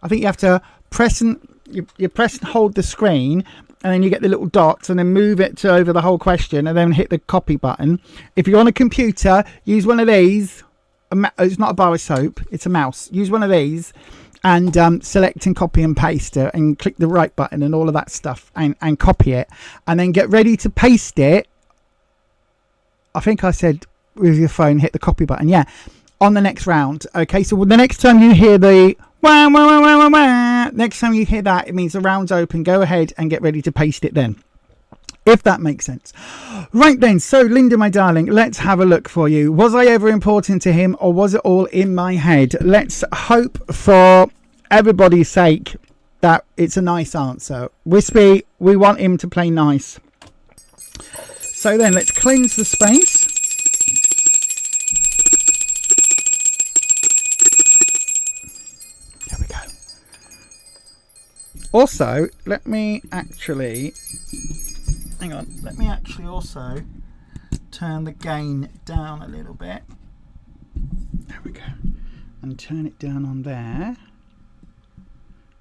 I think you have to press and you press and hold the screen, and then you get the little dots, and then move it to over the whole question, and then hit the copy button. If you're on a computer, use one of these. It's not a bar of soap, it's a mouse. Use one of these and select and copy and paste it, and click the right button and all of that stuff, and copy it, and then get ready to paste it. I think I said with your phone, hit the copy button. Yeah, on the next round. Okay, so the next time you hear the wah, wah, wah, wah, wah, wah, next time you hear that, it means the round's open. Go ahead and get ready to paste it then, if that makes sense. Right then, so Linda, my darling, let's have a look for you. Was I ever important to him, or was it all in my head? Let's hope for everybody's sake that it's a nice answer. Wispy, we want him to play nice. So then let's cleanse the space. There we go. Also, let me actually also turn the gain down a little bit. There we go. And turn it down on there.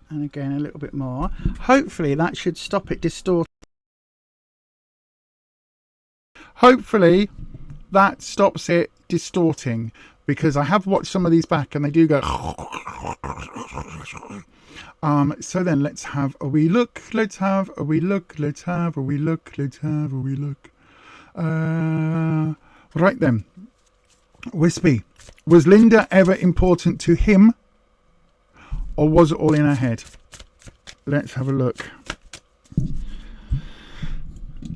And again, a little bit more. Hopefully that should stop it distorting. Hopefully that stops it distorting, because I have watched some of these back and they do go. So then let's have a wee look. Let's have a wee look. Let's have a wee look. Let's have a wee look. Right then. Wispy, was Linda ever important to him, or was it all in her head? Let's have a look.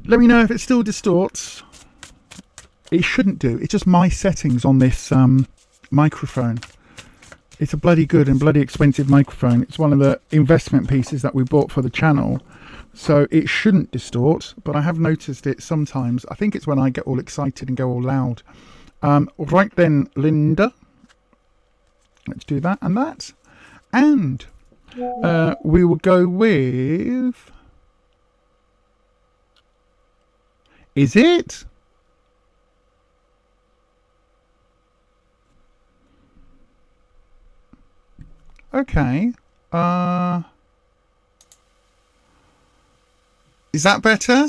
Let me know if it still distorts. It shouldn't do. It's just my settings on this microphone. It's a bloody good and bloody expensive microphone. It's one of the investment pieces that we bought for the channel. So it shouldn't distort, but I have noticed it sometimes. I think it's when I get all excited and go all loud. Right then, Linda. Let's do that and that. And we will go with... Is it? Okay. Is that better?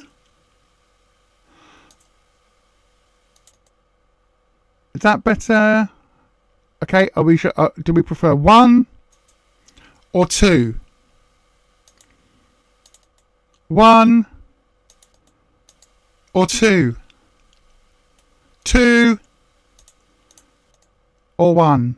Is that better? Okay. Are we? Do we prefer 1 or 2? 1 or 2? 2 or 1?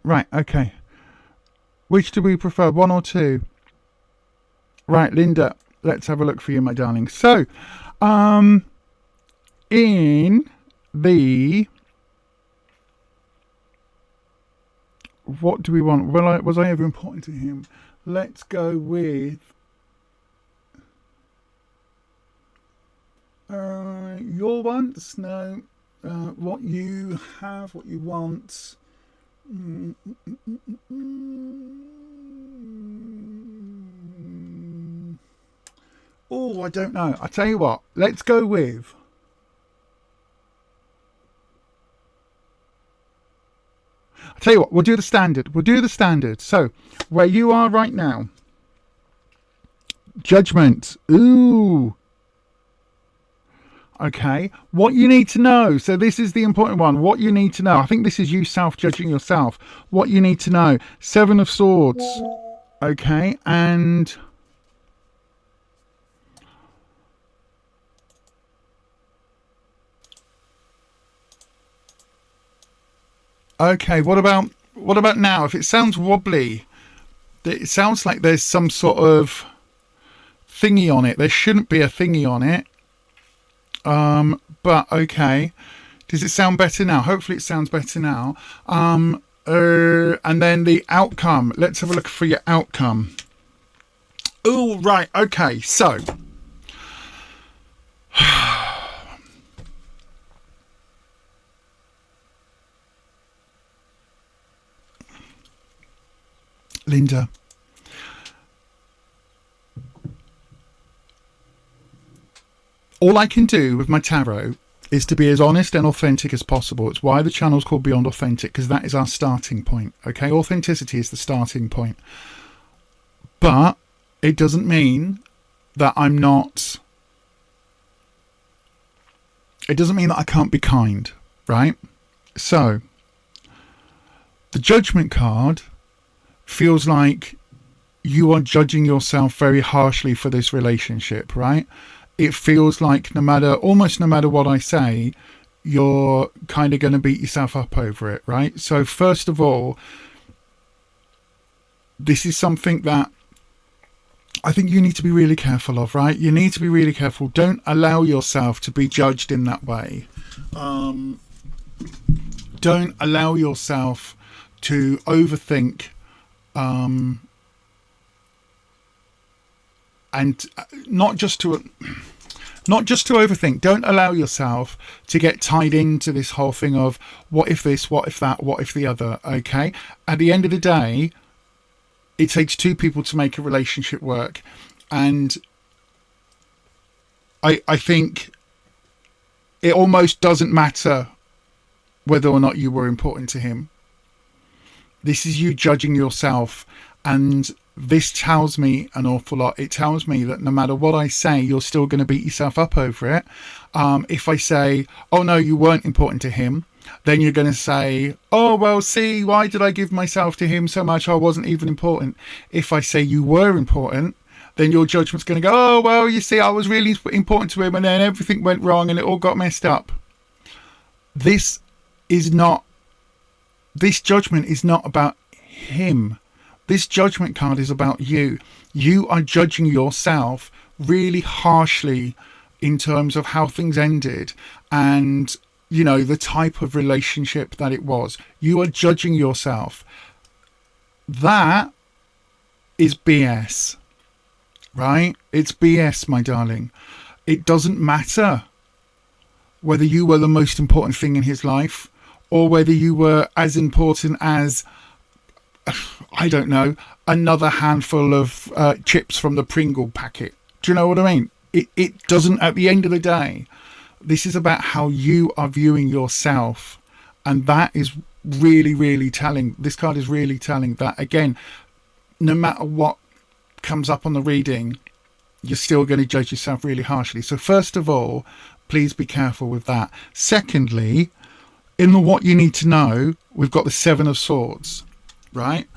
Right, okay. Which do we prefer, 1 or 2? Right, Linda, let's have a look for you, my darling. So, in the... What do we want? Was I ever important to him? Let's go with... your wants? No. What you have, what you want... Oh, I don't know. I tell you what, let's go with we'll do the standard. So where you are right now, judgment. Ooh. Okay, what you need to know. So this is the important one. What you need to know. I think this is you self-judging yourself. What you need to know. 7 of Swords. Okay, and... Okay, what about now? If it sounds wobbly, it sounds like there's some sort of thingy on it. There shouldn't be a thingy on it. But okay. Does it sound better now? Hopefully it sounds better now. And then the outcome. Let's have a look for your outcome. Oh, right. Okay. So. Linda. All I can do with my tarot is to be as honest and authentic as possible. It's why the channel's called Beyond Authentic, because that is our starting point. Okay, authenticity is the starting point. But it doesn't mean that I'm not... It doesn't mean that I can't be kind, right? So, the Judgment card feels like you are judging yourself very harshly for this relationship, right? It feels like almost no matter what I say, you're kind of going to beat yourself up over it, right? So first of all, this is something that I think you need to be really careful of, right? You need to be really careful. Don't allow yourself to be judged in that way. Don't allow yourself to overthink and not just to overthink. Don't allow yourself to get tied into this whole thing of what if this, what if that, what if the other. Okay, at the end of the day, it takes two people to make a relationship work, and I think it almost doesn't matter whether or not you were important to him. This is you judging yourself, and this tells me an awful lot. It tells me that no matter what I say, you're still going to beat yourself up over it. If I say, oh no, you weren't important to him, then you're going to say, oh, well, see, why did I give myself to him so much? I wasn't even important. If I say you were important, then your judgment's going to go, oh, well, you see, I was really important to him and then everything went wrong and it all got messed up. This judgment is not about him. This Judgment card is about you. You are judging yourself really harshly in terms of how things ended and, you know, the type of relationship that it was. You are judging yourself. That is BS, right? It's BS, my darling. It doesn't matter whether you were the most important thing in his life or whether you were as important as, I don't know, another handful of chips from the Pringle packet. Do you know what I mean? It doesn't, at the end of the day, this is about how you are viewing yourself. And that is really, really telling. This card is really telling that, again, no matter what comes up on the reading, you're still going to judge yourself really harshly. So first of all, please be careful with that. Secondly, in the what you need to know, we've got the Seven of Swords, right?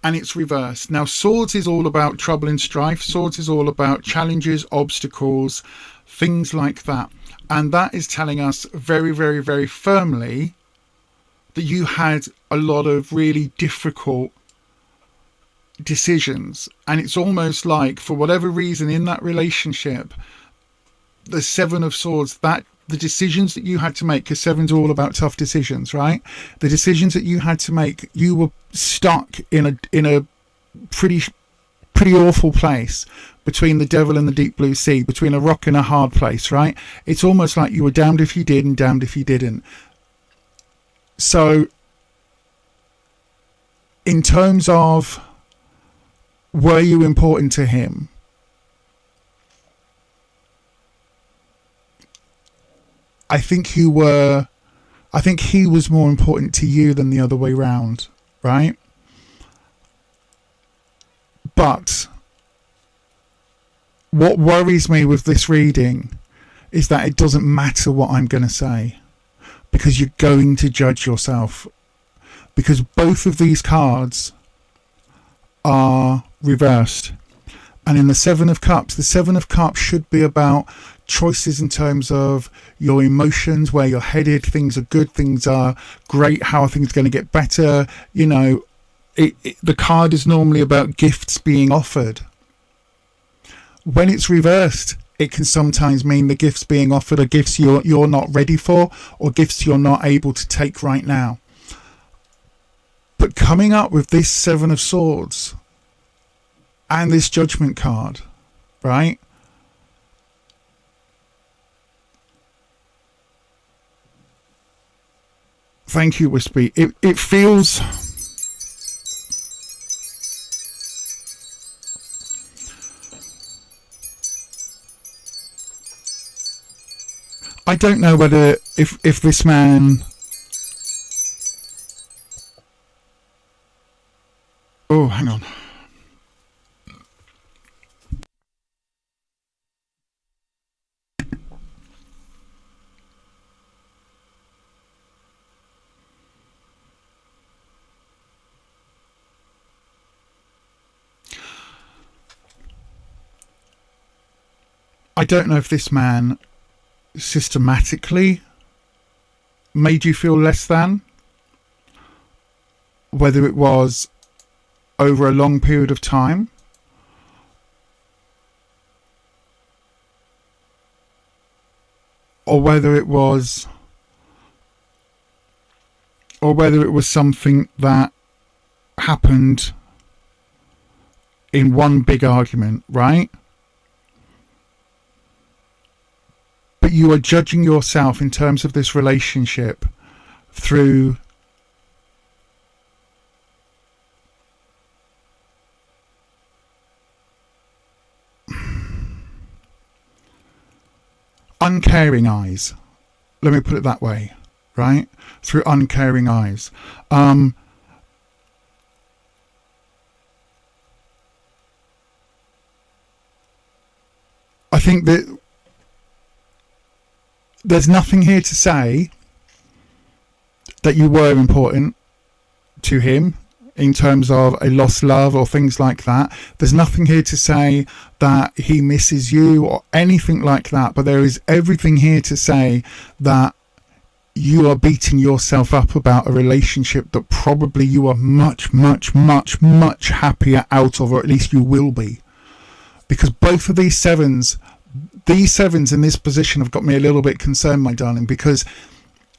And it's reversed. Now, Swords is all about trouble and strife. Swords is all about challenges, obstacles, things like that. And that is telling us very, very, very firmly that you had a lot of really difficult decisions. And it's almost like, for whatever reason in that relationship, the Seven of Swords, that the decisions that you had to make, because Seven's all about tough decisions, right? The decisions that you had to make, you were stuck in a pretty awful place between the devil and the deep blue sea, between a rock and a hard place, right? It's almost like you were damned if you did and damned if you didn't. So in terms of, were you important to him? I think he was more important to you than the other way round, right? But what worries me with this reading is that it doesn't matter what I'm going to say, because you're going to judge yourself, because both of these cards are reversed. And in the Seven of Cups should be about choices in terms of your emotions, where you're headed, things are good, things are great, how are things going to get better. You know, the card is normally about gifts being offered. when it's reversed, it can sometimes mean the gifts being offered are gifts you're not ready for, or gifts you're not able to take right now. But coming up with this Seven of Swords and this Judgment card, right? Thank you, Wispy. It feels... I don't know whether if this man... Oh, hang on. I don't know if this man systematically made you feel less than, whether it was over a long period of time, or whether it was something that happened in one big argument, right? But you are judging yourself in terms of this relationship through uncaring eyes. Let me put it that way, right? Through uncaring eyes. I think that there's nothing here to say that you were important to him in terms of a lost love or things like that. There's nothing here to say that he misses you or anything like that. But there is everything here to say that you are beating yourself up about a relationship that probably you are much, much, much, much happier out of, or at least you will be. Because both of these sevens in this position have got me a little bit concerned, my darling, because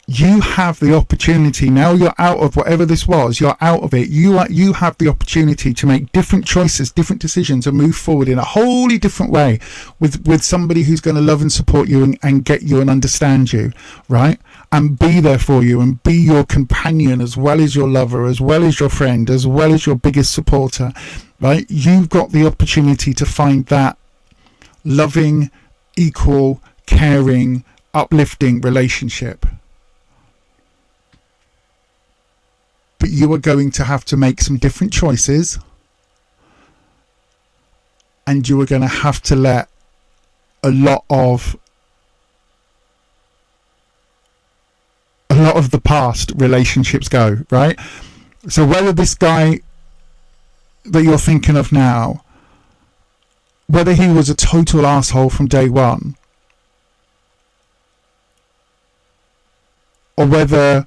you have the opportunity, now you're out of whatever this was, you're out of it, you have the opportunity to make different choices, different decisions, and move forward in a wholly different way with somebody who's going to love and support you and get you and understand you, right? And be there for you and be your companion as well as your lover, as well as your friend, as well as your biggest supporter, right? You've got the opportunity to find that loving, equal, caring, uplifting relationship. But you are going to have to make some different choices, and you are going to have to let a lot of the past relationships go, right? So whether this guy that you're thinking of now, whether he was a total asshole from day one, or whether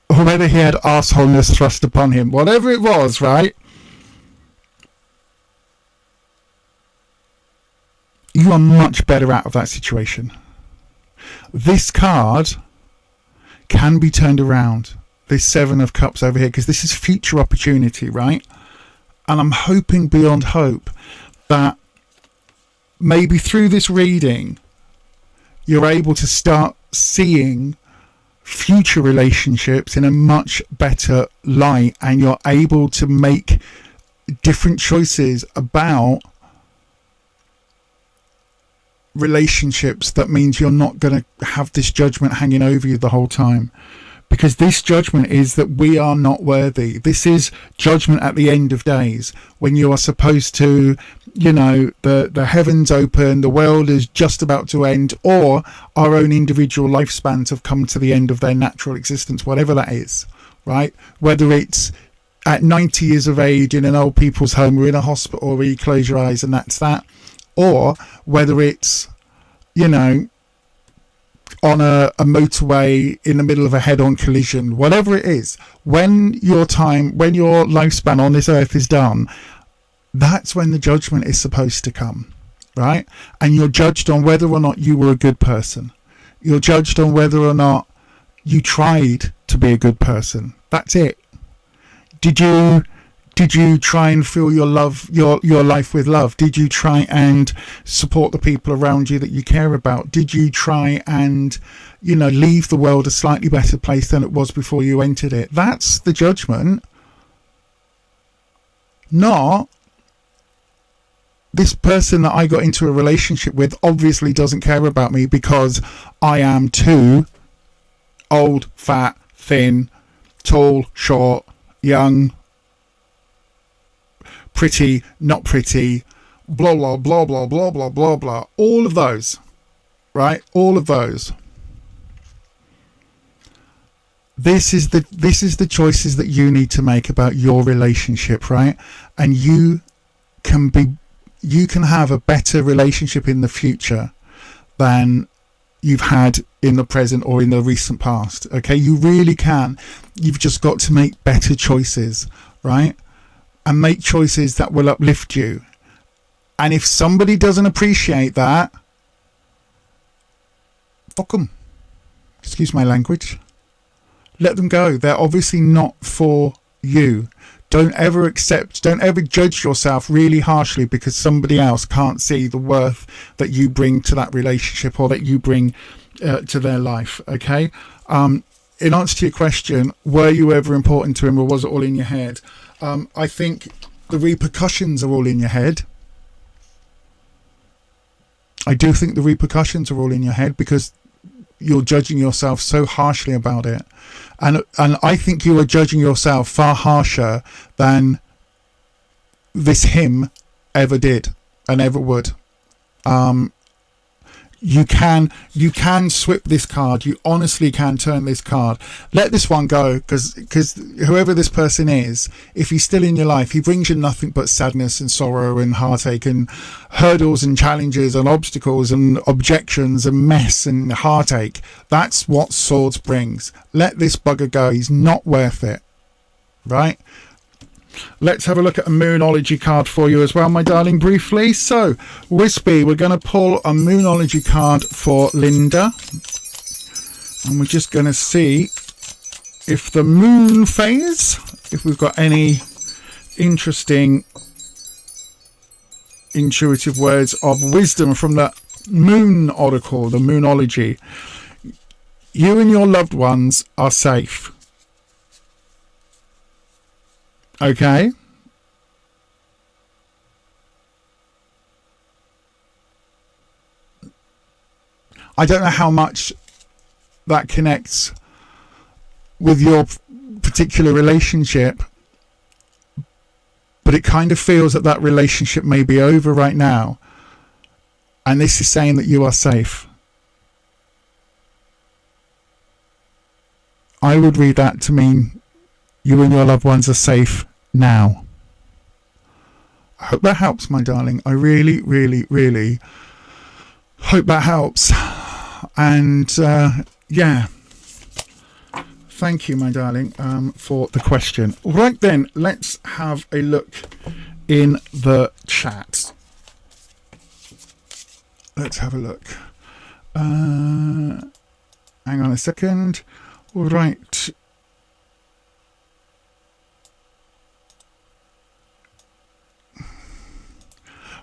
he had assholeness thrust upon him, whatever it was, right? You are much better out of that situation. This card can be turned around. This Seven of Cups over here, because this is future opportunity, right? And I'm hoping beyond hope that maybe through this reading, you're able to start seeing future relationships in a much better light, and you're able to make different choices about relationships. That means you're not going to have this judgment hanging over you the whole time, because this judgment is that we are not worthy. This is judgment at the end of days, when you are supposed to, you know, the heavens open, the world is just about to end, or our own individual lifespans have come to the end of their natural existence, whatever that is, right? Whether it's at 90 years of age in an old people's home or in a hospital where you close your eyes and that's that, or whether it's, you know, on a motorway in the middle of a head-on collision, whatever it is, when your lifespan on this earth is done, that's when the judgment is supposed to come, right? And you're judged on whether or not you were a good person. You're judged on whether or not you tried to be a good person. That's it. Did you try and fill your life with love? Did you try and support the people around you that you care about? Did you try and, leave the world a slightly better place than it was before you entered it? That's the judgment. Not this person that I got into a relationship with obviously doesn't care about me because I am too old, fat, thin, tall, short, young, pretty, not pretty, blah, blah, blah, blah, blah, blah, blah, blah. All of those, right? All of those. This is the choices that you need to make about your relationship, right? And you can have a better relationship in the future than you've had in the present or in the recent past. Okay, you really can. You've just got to make better choices, right? And make choices that will uplift you. And if somebody doesn't appreciate that, fuck them. Excuse my language. Let them go. They're obviously not for you. Don't ever judge yourself really harshly because somebody else can't see the worth that you bring to that relationship or that you bring to their life. Okay. In answer to your question, were you ever important to him or was it all in your head? I think the repercussions are all in your head. I do think the repercussions are all in your head because you're judging yourself so harshly about it. And I think you are judging yourself far harsher than this him ever did and ever would. You can swip this card. You honestly can turn this card. Let this one go because whoever this person is, if he's still in your life, he brings you nothing but sadness and sorrow and heartache and hurdles and challenges and obstacles and objections and mess and heartache. That's what swords brings. Let this bugger go. He's not worth it. Right? Let's have a look at a Moonology card for you as well, my darling, briefly. So, Wispy, we're going to pull a Moonology card for Linda. And we're just going to see if the moon phase, if we've got any interesting intuitive words of wisdom from the Moon Oracle, the Moonology. You and your loved ones are safe. Okay. I don't know how much that connects with your particular relationship, but it kind of feels that that relationship may be over right now. And this is saying that you are safe. I would read that to mean you and your loved ones are safe now. I hope that helps, my darling. I really, really, really hope that helps. And yeah, thank you, my darling, for the question. Right then, let's have a look in the chat. Let's have a look. Hang on a second. Right.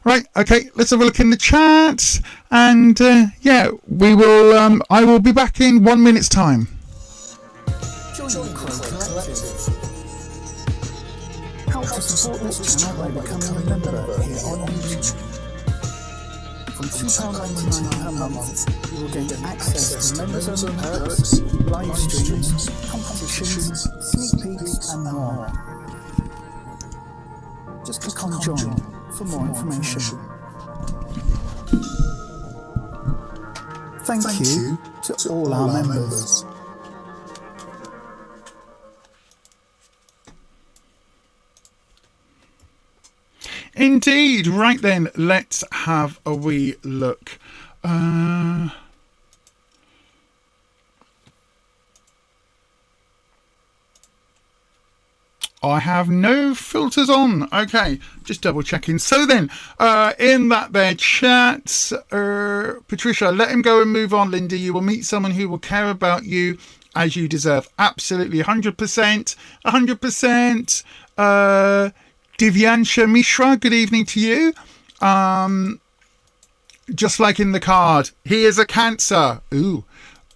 Right, okay, let's have a look in the chat. And yeah, we will I will be back in 1 minute's time. Join the Collective. Help to support this channel by becoming a member here on YouTube. From £2.99 per month, you will gain access to members-only perks, live streams, competitions, sneak peeks, and more. Just click on Join for more information. Thank you to all our members. Indeed. Right then, let's have a wee look. I have no filters on. Okay, just double checking. So then, in that there chat, Patricia, let him go and move on, Linda. You will meet someone who will care about you as you deserve. Absolutely, 100%. 100%. Divyansha Mishra, good evening to you. Just like in the card, he is a Cancer. Ooh,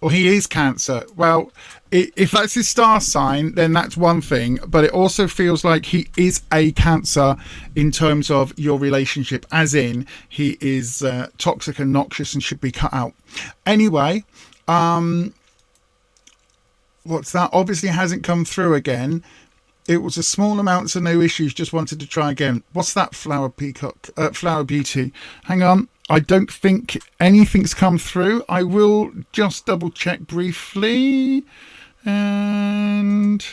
or he is Cancer. Well, if that's his star sign, then that's one thing. But it also feels like he is a Cancer in terms of your relationship, as in he is toxic and noxious and should be cut out. Anyway, what's that? Obviously hasn't come through again. It was a small amount, so no issues. Just wanted to try again. What's that, Flower Peacock? Flower Beauty. Hang on. I don't think anything's come through. I will just double check briefly. And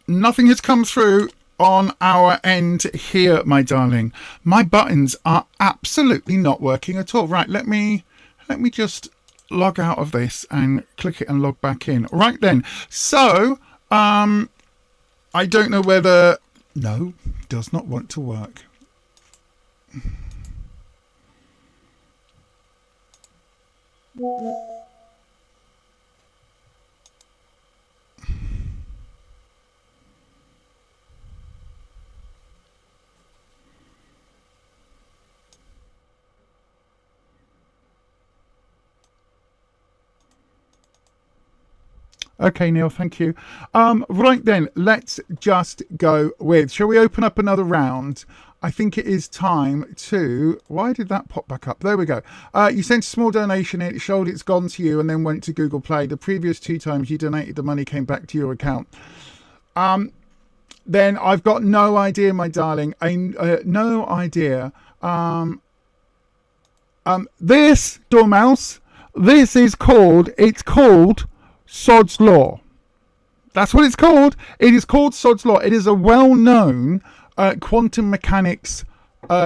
nothing has come through on our end here, my darling. My buttons are absolutely not working at all. Right, let me just log out of this and click it and log back in. Right then. So, I don't know whether... No, does not want to work. Okay, Neil, thank you. Right then, let's just go with... Shall we open up another round? I think it is time to... Why did that pop back up? There we go. You sent a small donation. It showed it's gone to you and then went to Google Play. The previous 2 times you donated, the money came back to your account. Then I've got no idea, my darling. No idea. This, Dormouse, this is called... It's called... Sod's Law. That's what it's called. It is called Sod's Law. It is a well-known quantum mechanics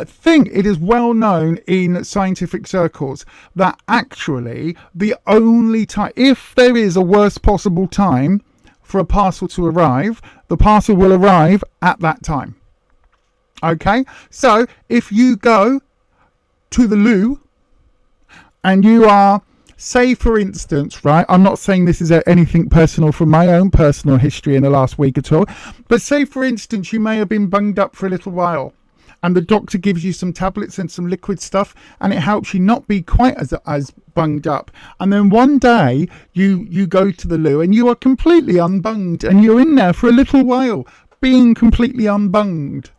thing. It is well known in scientific circles that actually the only time, if there is a worst possible time for a parcel to arrive, the parcel will arrive at that time. Okay? So if you go to the loo and you are... Say, for instance, right, I'm not saying this is anything personal from my own personal history in the last week at all, but say, for instance, you may have been bunged up for a little while and the doctor gives you some tablets and some liquid stuff and it helps you not be quite as bunged up. And then one day you go to the loo and you are completely unbunged and you're in there for a little while being completely unbunged.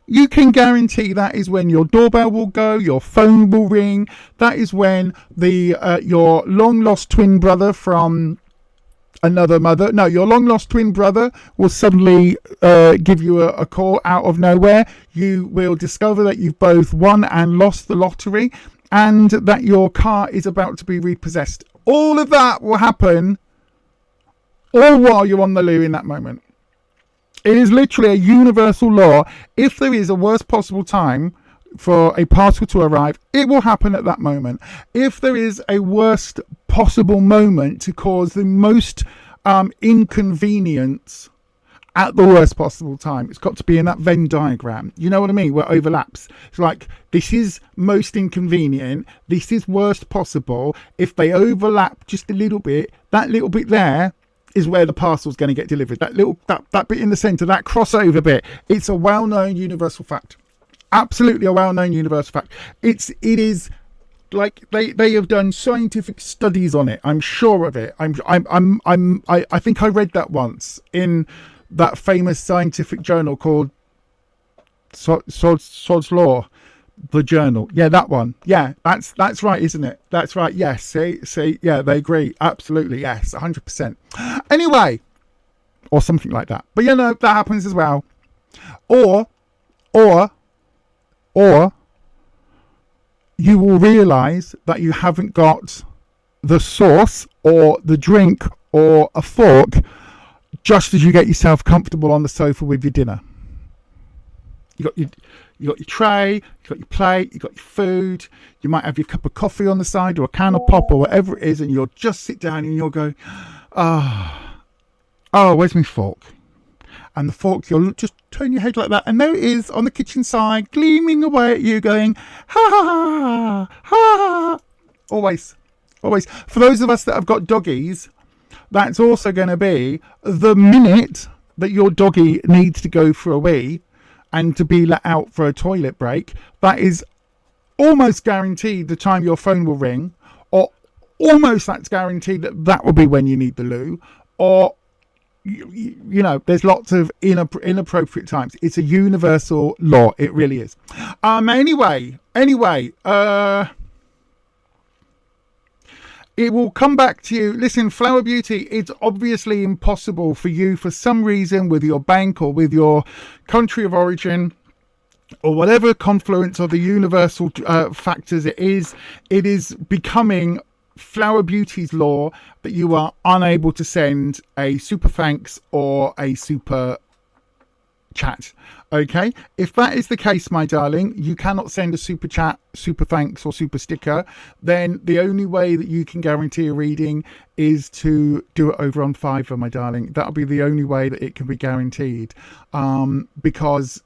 You can guarantee that is when your doorbell will go, your phone will ring. That is when your long lost twin brother from another mother, no, your long lost twin brother will suddenly give you a call out of nowhere. You will discover that you've both won and lost the lottery and that your car is about to be repossessed. All of that will happen all while you're on the loo in that moment. It is literally a universal law. If there is a worst possible time for a parcel to arrive, it will happen at that moment. If there is a worst possible moment to cause the most inconvenience at the worst possible time, it's got to be in that Venn diagram. You know what I mean? Where it overlaps. It's like, this is most inconvenient. This is worst possible. If they overlap just a little bit, that little bit there is where the parcel's going to get delivered. That bit in the center, that crossover bit, it's a well-known universal fact. Absolutely a well-known universal fact. It is like they have done scientific studies on it. I'm sure of it. I think I read that once in that famous scientific journal called Sod's Law. The journal, yeah, that one, yeah, that's right, isn't it? That's right, yes. See, yeah, they agree, absolutely, yes, 100%. Anyway, or something like that. But you know, that happens as well. Or you will realise that you haven't got the sauce or the drink or a fork just as you get yourself comfortable on the sofa with your dinner. You got your tray, you got your plate, you got your food. You might have your cup of coffee on the side or a can of pop or whatever it is, and you'll just sit down and you'll go, oh, where's my fork? And the fork, you'll just turn your head like that, and there it is on the kitchen side, gleaming away at you, going, ha ha ha ha ha. Always. For those of us that have got doggies, that's also going to be the minute that your doggy needs to go for a wee and to be let out for a toilet break. That is almost guaranteed the time your phone will ring, or almost that's guaranteed that will be when you need the loo, or you know, there's lots of inappropriate times. It's a universal law. It really is. Anyway, it will come back to you. Listen, Flower Beauty, it's obviously impossible for you for some reason with your bank or with your country of origin or whatever confluence of the universal factors it is becoming Flower Beauty's law that you are unable to send a super thanks or a super chat. Okay, if that is the case, my darling, you cannot send a super chat, super thanks or super sticker, then the only way that you can guarantee a reading is to do it over on Fiverr, my darling. That'll be the only way that it can be guaranteed, because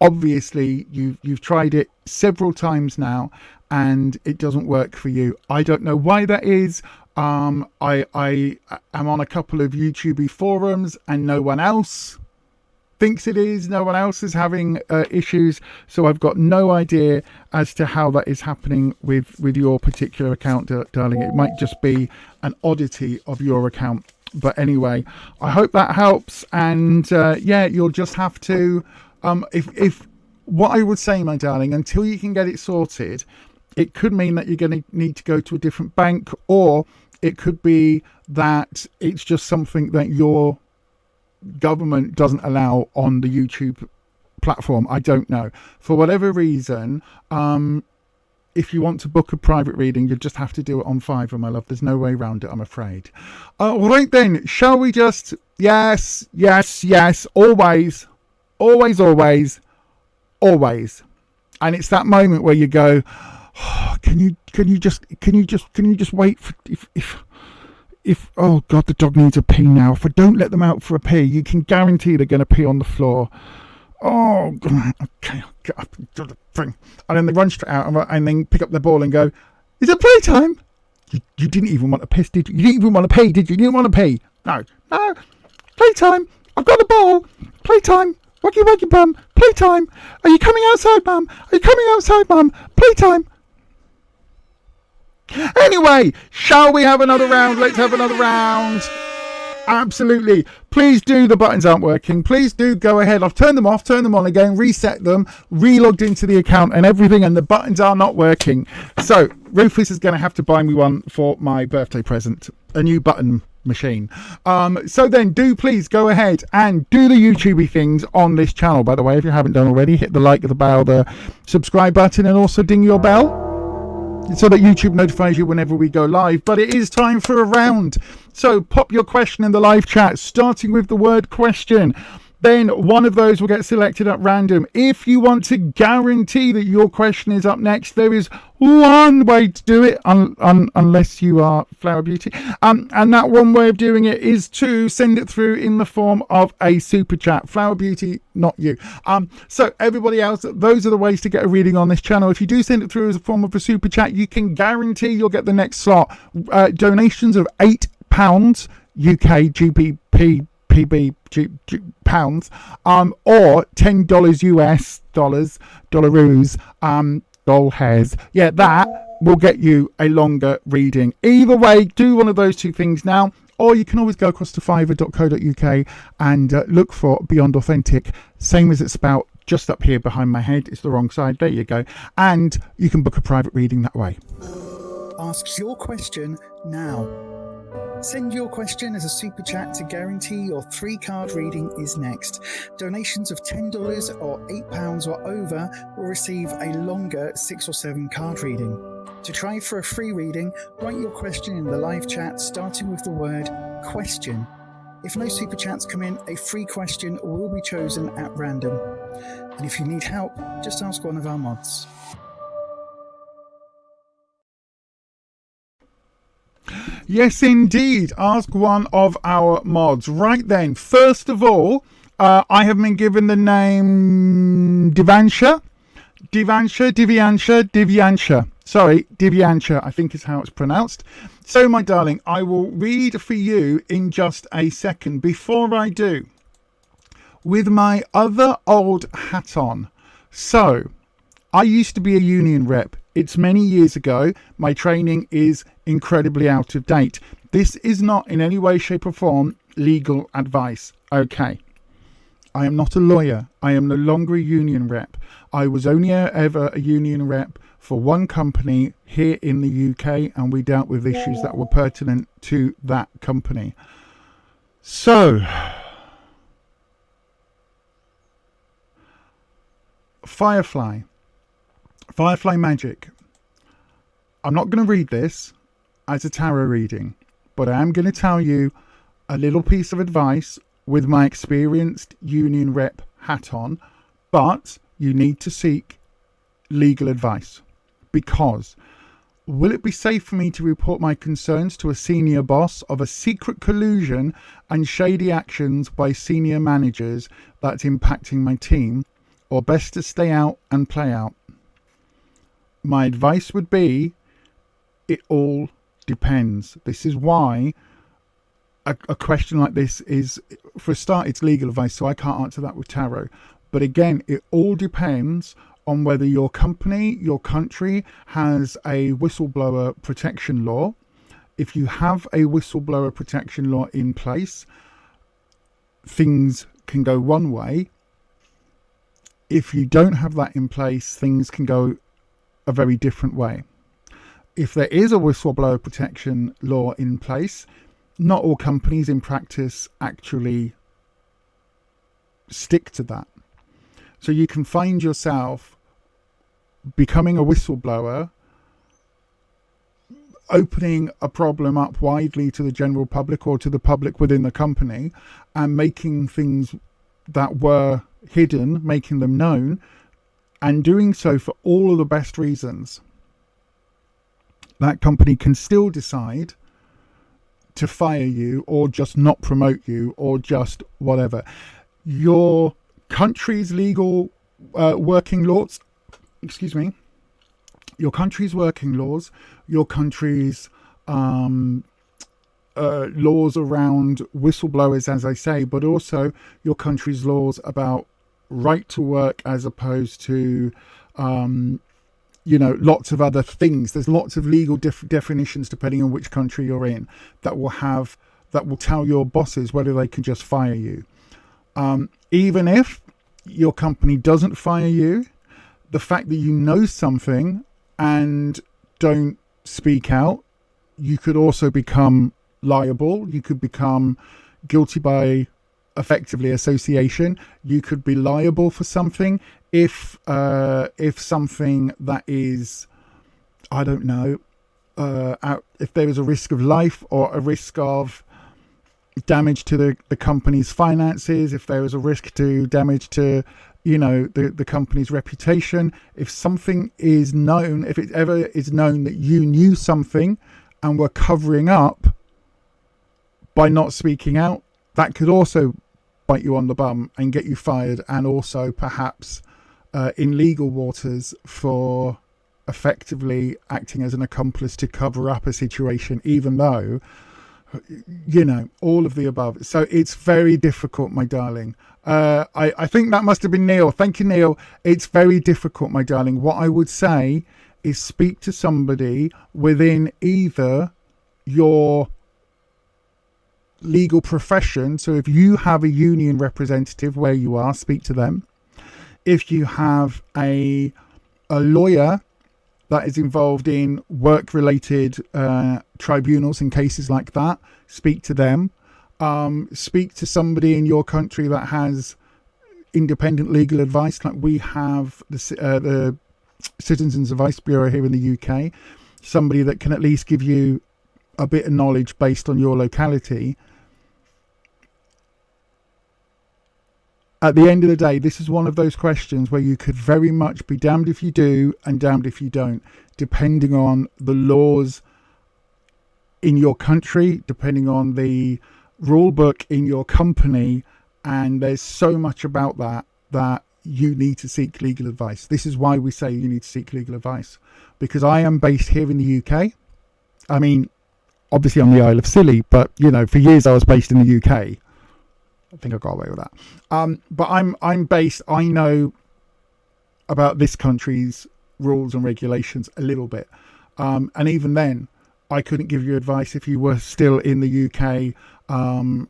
obviously you've tried it several times now and it doesn't work for you. I don't know why that is. I am on a couple of YouTube forums and no one else thinks it is. No one else is having issues, so I've got no idea as to how that is happening with your particular account, darling. It might just be an oddity of your account, but anyway, I hope that helps. And you'll just have to if what I would say, my darling, until you can get it sorted, it could mean that you're going to need to go to a different bank, or it could be that it's just something that your government doesn't allow on the YouTube platform. I don't know. For whatever reason, if you want to book a private reading, you just have to do it on Fiverr, my love. There's no way around it, I'm afraid. All right then, shall we just... Yes, always. And it's that moment where you go, oh, can you just wait for if oh god, the dog needs a pee now. If I don't let them out for a pee, you can guarantee they're going to pee on the floor. Oh, okay, I'll get up and do the thing. And then they run straight out and then pick up their ball and go, is it playtime? You didn't even want to piss, did you? You didn't even want to pee, did you? You didn't want to pee. No. Playtime. I've got the ball. Playtime. Waggy bum. Playtime. Are you coming outside, Mum? Playtime. Anyway, shall we have another round? Let's have another round. Absolutely. Please do. The buttons aren't working. Please do go ahead. I've turned them off, turned them on again, reset them, re-logged into the account and everything, and the buttons are not working. So Rufus is going to have to buy me one for my birthday present, a new button machine. So then do please go ahead and do the YouTubey things on this channel. By the way, if you haven't done already, hit the like, the bell, the subscribe button, and also ding your bell so that YouTube notifies you whenever we go live. But it is time for a round. So pop your question in the live chat, starting with the word question. Then one of those will get selected at random. If you want to guarantee that your question is up next, there is one way to do it, unless you are Flower Beauty. And that one way of doing it is to send it through in the form of a super chat. Flower Beauty, not you. So everybody else, those are the ways to get a reading on this channel. If you do send it through as a form of a super chat, you can guarantee you'll get the next slot. Donations of £8 UK GBP pounds, or $10 US dollaroos, doll hairs. Yeah, that will get you a longer reading. Either way, do one of those two things now, or you can always go across to fiverr.co.uk and look for Beyond Authentic, same as it's spelled just up here behind my head. It's the wrong side. There you go. And you can book a private reading that way. Asks your question now. Send your question as a super chat to guarantee your 3-card reading is next. Donations of $10 or £8 or over will receive a longer 6 or 7 card reading. To try for a free reading, write your question in the live chat starting with the word question. If no super chats come in, a free question will be chosen at random. And if you need help, just ask one of our mods. Yes, indeed. Ask one of our mods. Right then, first of all, I have been given the name Divyansha. Sorry, Divyansha, I think is how it's pronounced. So, my darling, I will read for you in just a second. Before I do, with my other old hat on. So, I used to be a union rep. It's many years ago. My training is incredibly out of date. This is not in any way, shape or form legal advice. Okay. I am not a lawyer. I am no longer a union rep. I was only ever a union rep for one company here in the UK, and we dealt with issues that were pertinent to that company. So, Firefly magic. I'm not going to read this as a tarot reading, but I am going to tell you a little piece of advice with my experienced union rep hat on, but you need to seek legal advice, because will it be safe for me to report my concerns to a senior boss of a secret collusion and shady actions by senior managers that's impacting my team, or best to stay out and play out? My advice would be, it all depends. This is why a question like this is, for a start, it's legal advice, so I can't answer that with tarot. But again, it all depends on whether your company, your country has a whistleblower protection law. If you have a whistleblower protection law in place, things can go one way. If you don't have that in place, things can go a very different way. If there is a whistleblower protection law in place, not all companies in practice actually stick to that. So you can find yourself becoming a whistleblower, opening a problem up widely to the general public or to the public within the company, and making things that were hidden, making them known, and doing so for all of the best reasons. That company can still decide to fire you, or just not promote you, or just whatever. Your country's legal working laws, your country's working laws, your country's laws around whistleblowers, as I say, but also your country's laws about right to work, as opposed to lots of other things. There's lots of legal definitions depending on which country you're in that will tell your bosses whether they can just fire you. Even if your company doesn't fire you, the fact that you know something and don't speak out, you could also become liable. You could become guilty by effectively association. You could be liable for something if something that is, I don't know, if there is a risk of life or a risk of damage to the company's finances, if there is a risk to damage to the company's reputation, if something is known, if it ever is known that you knew something and were covering up by not speaking out, that could also bite you on the bum and get you fired, and also perhaps in legal waters for effectively acting as an accomplice to cover up a situation, even though all of the above. So it's very difficult, my darling. I think that must have been Neil. Thank you, Neil. It's very difficult, my darling. What I would say is speak to somebody within either your legal profession. So if you have a union representative where you are, speak to them. If you have a lawyer that is involved in work-related tribunals and cases like that, speak to them. Speak to somebody in your country that has independent legal advice, like we have the Citizens Advice Bureau here in the UK. Somebody that can at least give you a bit of knowledge based on your locality. at the end of the day, this is one of those questions where you could very much be damned if you do and damned if you don't, depending on the laws in your country, depending on the rule book in your company. And there's so much about that you need to seek legal advice. This is why we say you need to seek legal advice, because I am based here in the UK. I mean, obviously on the Isle of Scilly, but for years I was based in the UK. I think I got away with that. But I'm based, I know about this country's rules and regulations a little bit. And even then, I couldn't give you advice if you were still in the UK. And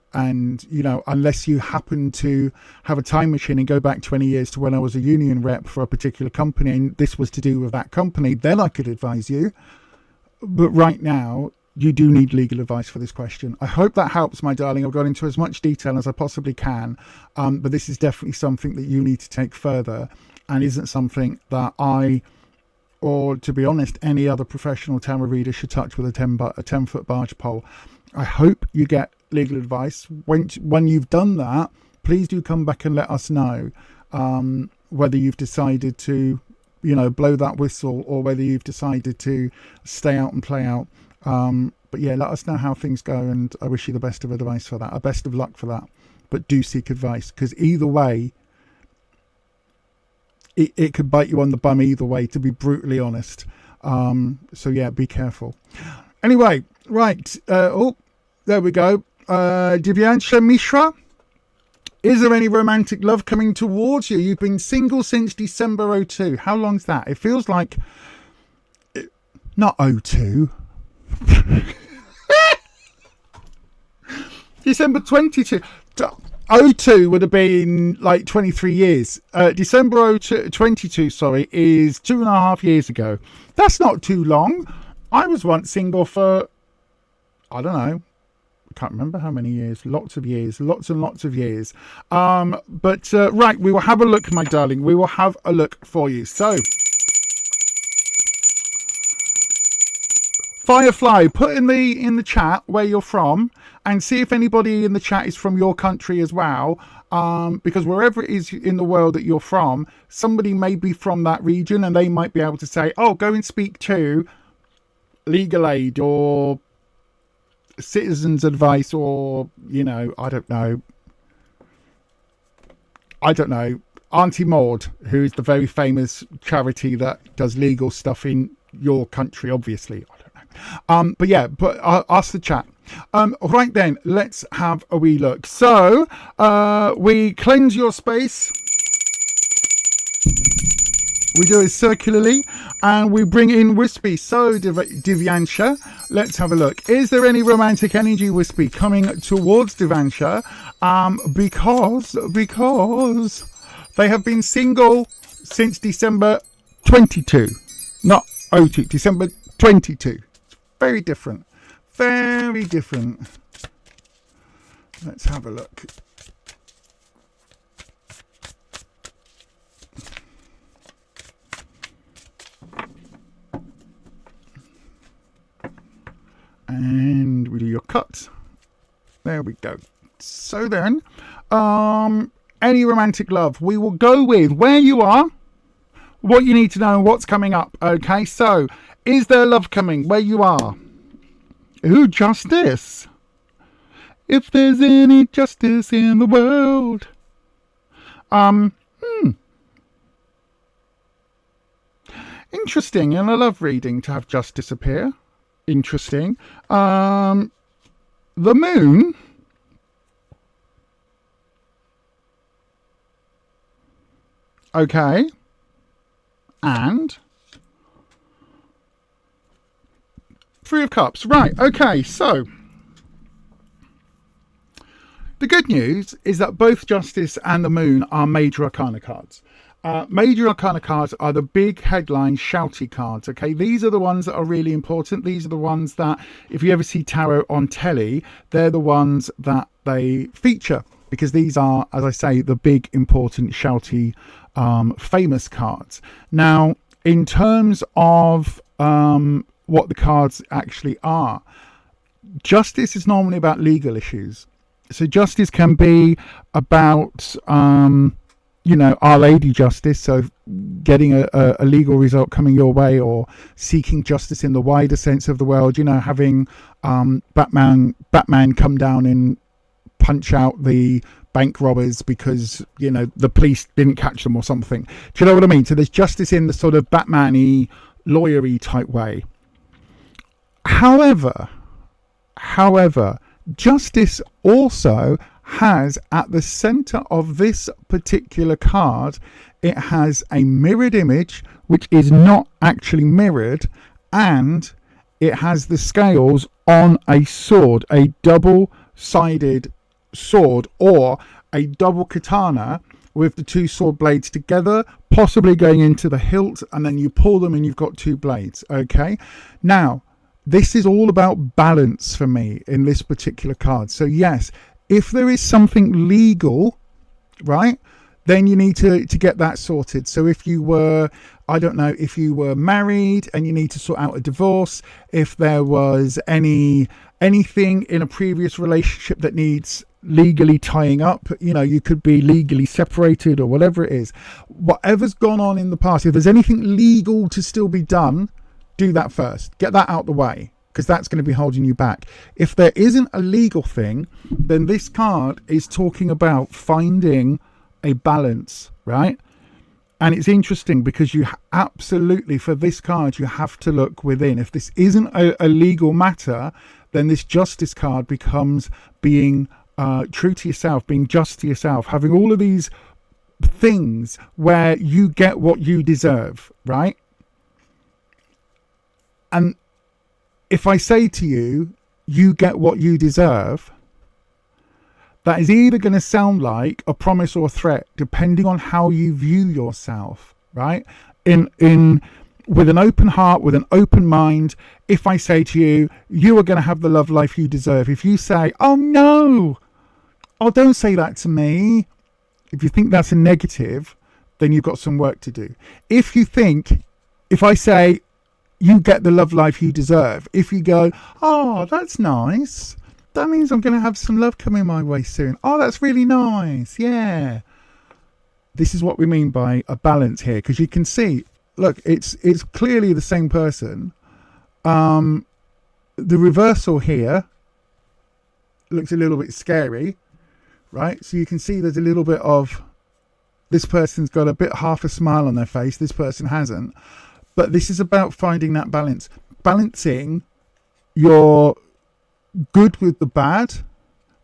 unless you happen to have a time machine and go back 20 years to when I was a union rep for a particular company and this was to do with that company, then I could advise you. But right now, you do need legal advice for this question. I hope that helps, my darling. I've gone into as much detail as I possibly can, but this is definitely something that you need to take further, and isn't something that I, or to be honest, any other professional tarot reader should touch with a 10-foot barge pole. I hope you get legal advice. When you've done that, please do come back and let us know whether you've decided to, blow that whistle, or whether you've decided to stay out and play out. But yeah, let us know how things go, and I wish you the best of advice for that, best of luck for that. But do seek advice, because either way, it could bite you on the bum either way, to be brutally honest. So yeah, be careful. Anyway, right. There we go. Divyansha Mishra, is there any romantic love coming towards you? You've been single since December 02. How long's that? It feels like not 02. December 22. 02 would have been like 23 years. December 22, sorry, is 2.5 years ago. That's not too long. I was once single for, I don't know, I can't remember how many years. Lots and lots of years. But right, we will have a look, my darling. We will have a look for you. So, Firefly, put in the chat where you're from, and see if anybody in the chat is from your country as well. Because wherever it is in the world that you're from, somebody may be from that region, and they might be able to say, "Oh, go and speak to legal aid or citizens advice, or I don't know, Auntie Maud, who is the very famous charity that does legal stuff in your country, obviously. I don't know. But yeah, ask the chat. Right then, let's have a wee look. So we cleanse your space. We do it circularly, and we bring in Wispy. So, Divyansha, let's have a look. Is there any romantic energy, Wispy, coming towards Divyansha? Because they have been single since December 22. Not 02, December 22. It's very different. Very different. Let's have a look. And we do your cut. There we go. So then, any romantic love, we will go with where you are, what you need to know, and what's coming up. Okay, so is there love coming where you are? Ooh, justice. If there's any justice in the world. Interesting in a love reading to have justice appear. Interesting. The moon. Okay. And Three of Cups. Right. Okay. So the good news is that both Justice and the Moon are major arcana cards. Major arcana cards are the big headline shouty cards. Okay, these are the ones that are really important. These are the ones that, if you ever see tarot on telly, they're the ones that they feature, because these are, as I say, the big important shouty famous cards. Now, in terms of what the cards actually are, Justice is normally about legal issues. So justice can be about, Our Lady justice. So getting a legal result coming your way, or seeking justice in the wider sense of the word. Having Batman come down and punch out the bank robbers because the police didn't catch them or something. Do you know what I mean? So there's justice in the sort of Batman-y, lawyery type way. However, justice also has at the center of this particular card, it has a mirrored image which is not actually mirrored, and it has the scales on a sword, a double-sided sword, or a double katana with the two sword blades together, possibly going into the hilt, and then you pull them and you've got two blades. Okay, now this is all about balance for me in this particular card. So yes, if there is something legal, right, then you need to get that sorted. So if you were, if you were married and you need to sort out a divorce, if there was anything in a previous relationship that needs legally tying up, you could be legally separated or whatever it is. Whatever's gone on in the past, if there's anything legal to still be done, do that first. Get that out the way, because that's going to be holding you back. If there isn't a legal thing, then this card is talking about finding a balance, right? And it's interesting because you absolutely, for this card, you have to look within. If this isn't a legal matter, then this justice card becomes being true to yourself, being just to yourself, having all of these things where you get what you deserve, right? And if I say to you, you get what you deserve, that is either going to sound like a promise or a threat, depending on how you view yourself, right? With an open heart, with an open mind, if I say to you, you are going to have the love life you deserve. If you say, oh no, oh don't say that to me. If you think that's a negative, then you've got some work to do. If I say, you get the love life you deserve, if you go, oh, that's nice, that means I'm going to have some love coming my way soon. Oh, that's really nice. Yeah. This is what we mean by a balance here, because you can see, look, it's clearly the same person. The reversal here looks a little bit scary, right? So you can see there's a little bit of, this person's got a bit half a smile on their face, this person hasn't. But this is about finding that balance. Balancing your good with the bad,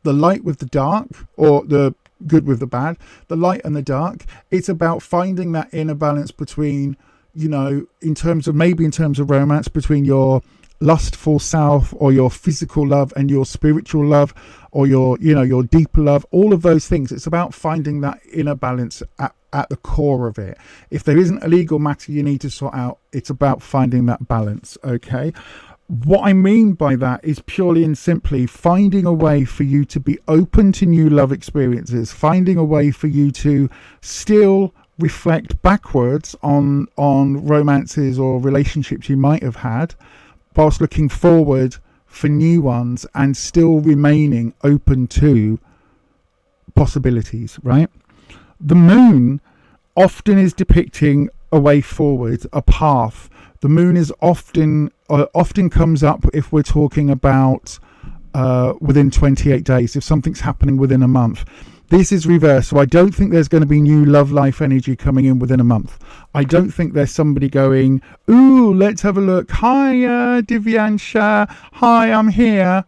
the light with the dark, or the good with the bad, the light and the dark. It's about finding that inner balance between, in terms of romance, between your lustful self or your physical love and your spiritual love, or your deeper love, all of those things. It's about finding that inner balance at the core of it. If there isn't a legal matter you need to sort out, it's about finding that balance. Okay, what I mean by that is purely and simply finding a way for you to be open to new love experiences, finding a way for you to still reflect backwards on romances or relationships you might have had, whilst looking forward for new ones and still remaining open to possibilities, right? The moon often is depicting a way forward, a path. The moon is often comes up if we're talking about within 28 days, if something's happening within a month. This is reverse, so I don't think there's going to be new love life energy coming in within a month. I don't think there's somebody going, ooh, let's have a look. Hi, Divyansha. Hi, I'm here.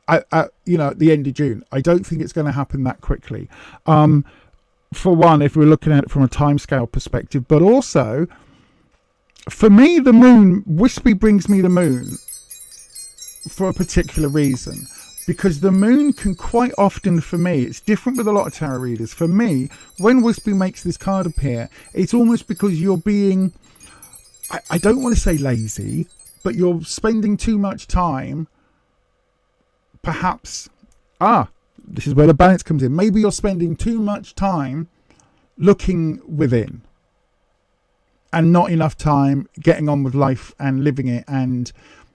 At the end of June. I don't think it's going to happen that quickly. For one, if we're looking at it from a timescale perspective, but also, for me, the moon, Wispy brings me the moon for a particular reason. Because the moon can quite often, for me, it's different with a lot of tarot readers. For me, when Wispy makes this card appear, it's almost because you're being, I don't want to say lazy, but you're spending too much time, perhaps, this is where the balance comes in. Maybe you're spending too much time looking within and not enough time getting on with life and living it and,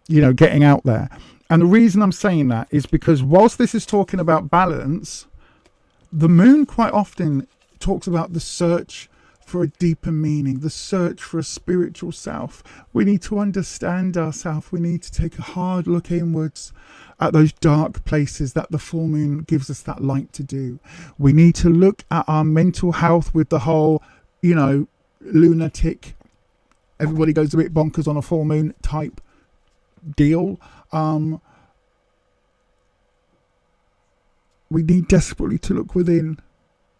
getting out there. And the reason I'm saying that is because whilst this is talking about balance, the moon quite often talks about the search for a deeper meaning, the search for a spiritual self. We need to understand ourselves. We need to take a hard look inwards at those dark places that the full moon gives us that light to do. We need to look at our mental health with the whole, lunatic, everybody goes a bit bonkers on a full moon type deal. We need desperately to look within,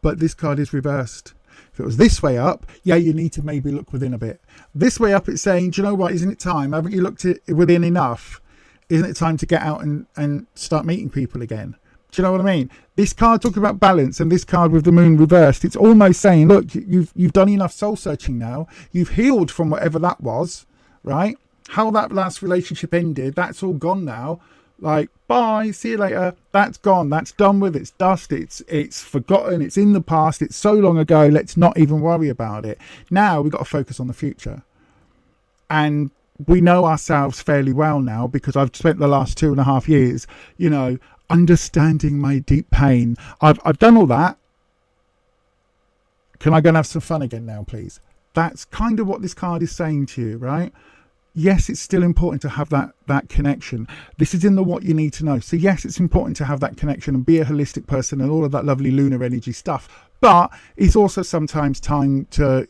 but this card is reversed. If it was this way up, yeah, you need to maybe look within a bit. This way up, it's saying, do you know what? Isn't it time? Haven't you looked within enough? Isn't it time to get out and start meeting people again? Do you know what I mean? This card talking about balance, and this card with the moon reversed, it's almost saying, look, you've done enough soul searching now. You've healed from whatever that was, right? How that last relationship ended, that's all gone now. Like, bye, see you later. That's gone. That's done with. It's dust. It's forgotten. It's in the past. It's so long ago. Let's not even worry about it. Now we've got to focus on the future. And we know ourselves fairly well now, because I've spent the last 2.5 years, understanding my deep pain. I've done all that. Can I go and have some fun again now, please? That's kind of what this card is saying to you, right? Yes, it's still important to have that connection. This is in the what you need to know. So yes, it's important to have that connection and be a holistic person and all of that lovely lunar energy stuff. But it's also sometimes time to,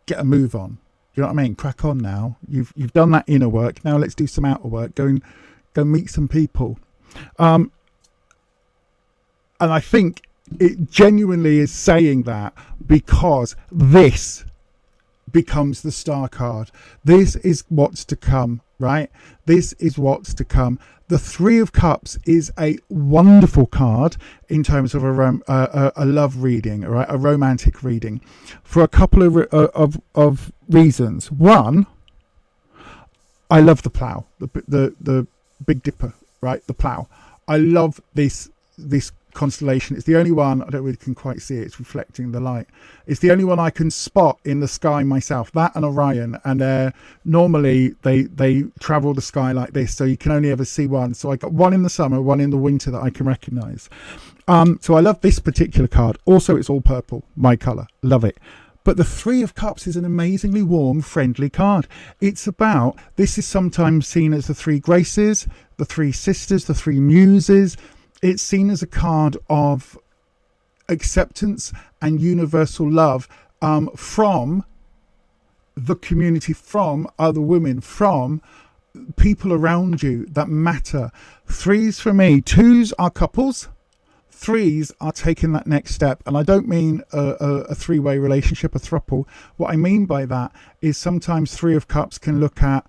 get a move on. You know what I mean? Crack on now. You've done that inner work. Now let's do some outer work. Go meet some people. And I think it genuinely is saying that because this becomes the star card. This is what's to come, right? This is what's to come. The Three of Cups is a wonderful card in terms of a love reading, right? A romantic reading, for a couple of reasons. One, I love the plow, the Big Dipper, right? The plow. I love this constellation. It's the only one, I don't really can quite see it, it's reflecting the light. It's the only one I can spot in the sky myself, that and Orion, and normally they travel the sky like this, so you can only ever see one. So I got one in the summer, one in the winter that I can recognize. So I love this particular card. Also, it's all purple, my color, love it. But the Three of Cups is an amazingly warm, friendly card. It's about, this is sometimes seen as the three graces, the three sisters, the three muses. It's seen as a card of acceptance and universal love from the community, from other women, from people around you that matter. Threes for me, twos are couples. Threes are taking that next step. And I don't mean a three-way relationship, a throuple. What I mean by that is sometimes Three of Cups can look at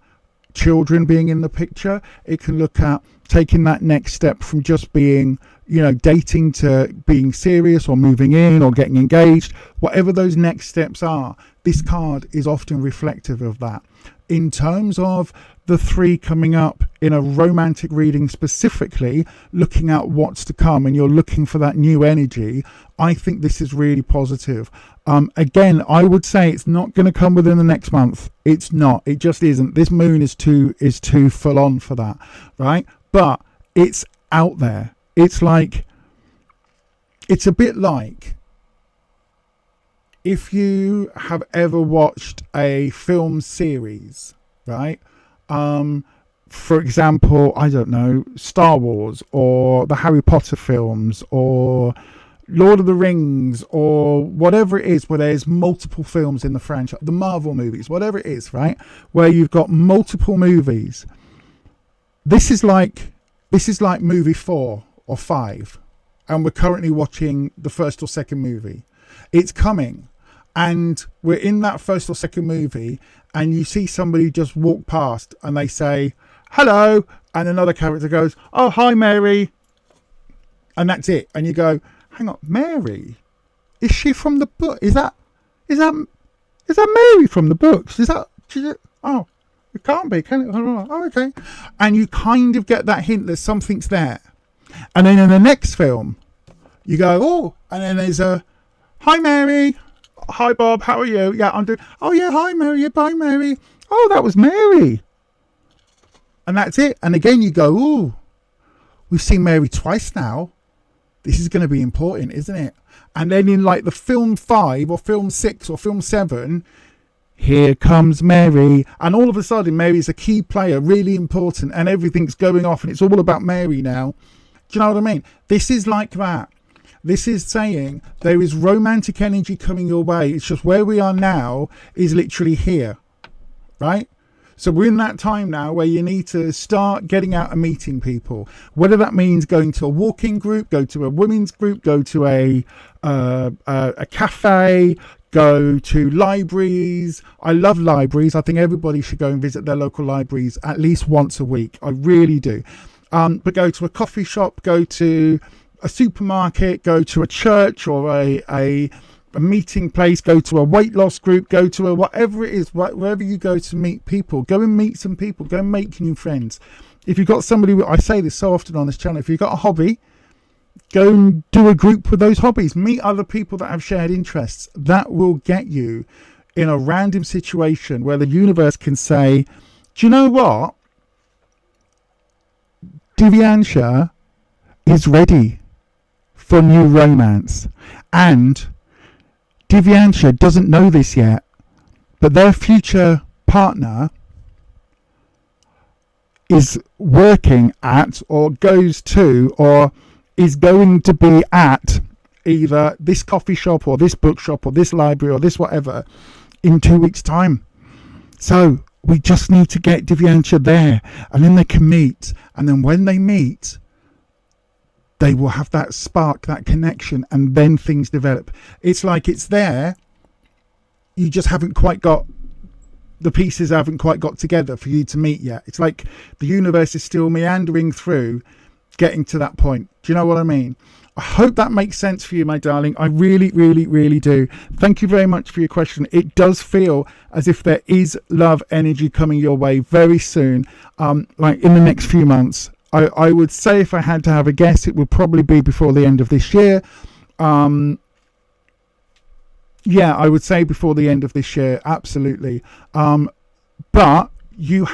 children being in the picture. It can look at taking that next step from just being, dating to being serious or moving in or getting engaged. Whatever those next steps are, this card is often reflective of that. In terms of the three coming up in a romantic reading, specifically looking at what's to come, and you're looking for that new energy, I think this is really positive. Again, I would say it's not going to come within the next month. It's not. It just isn't. This moon is too full on for that, right? But it's out there. It's a bit like if you have ever watched a film series, right? For example, I don't know, Star Wars or the Harry Potter films or Lord of the Rings or whatever it is, where there's multiple films in the franchise, the Marvel movies, whatever it is, right? Where you've got multiple movies. This is like movie 4 or 5, and we're currently watching the first or second movie. It's coming, and we're in that first or second movie, and you see somebody just walk past and they say hello, and another character goes, oh, hi Mary, and that's it. And you go, hang on, Mary, is she from the book? Is that Mary from the books? Oh, it can't be, can it? Oh, okay. And you kind of get that hint that something's there. And then in the next film, you go, oh, and then there's a, hi Mary, hi Bob, how are you? Yeah, I'm doing, oh yeah, hi Mary, yeah, bye Mary. Oh, that was Mary. And that's it. And again, you go, ooh, we've seen Mary twice now. This is going to be important, isn't it? And then in like the film 5 or film 6 or film 7, here comes Mary. And all of a sudden, Mary's a key player, really important. And everything's going off and it's all about Mary now. Do you know what I mean? This is like that. This is saying there is romantic energy coming your way. It's just where we are now is literally here, right? So we're in that time now where you need to start getting out and meeting people. Whether that means going to a walking group, go to a women's group, go to a cafe, go to libraries. I love libraries. I think everybody should go and visit their local libraries at least once a week. I really do. But go to a coffee shop, go to a supermarket, go to a church or a meeting place, go to a weight loss group, go to a whatever it is, wherever you go to meet people, go and meet some people, go and make new friends. If you've got somebody, I say this so often on this channel, if you've got a hobby, go and do a group with those hobbies, meet other people that have shared interests. That will get you in a random situation where the universe can say, do you know what? Divyansha is ready for new romance. And Divyansha doesn't know this yet, but their future partner is working at or goes to or is going to be at either this coffee shop or this bookshop or this library or this whatever in 2 weeks' time. So we just need to get Divyansha there and then they can meet. And then when they meet, they will have that spark, that connection, and then things develop. It's like it's there. You just haven't quite got, the pieces haven't quite got together for you to meet yet. It's like the universe is still meandering through getting to that point. Do you know what I mean? I hope that makes sense for you, my darling. I really, really, really do. Thank you very much for your question. It does feel as if there is love energy coming your way very soon, like in the next few months. I would say if I had to have a guess, it would probably be before the end of this year. Yeah, I would say before the end of this year, absolutely. But you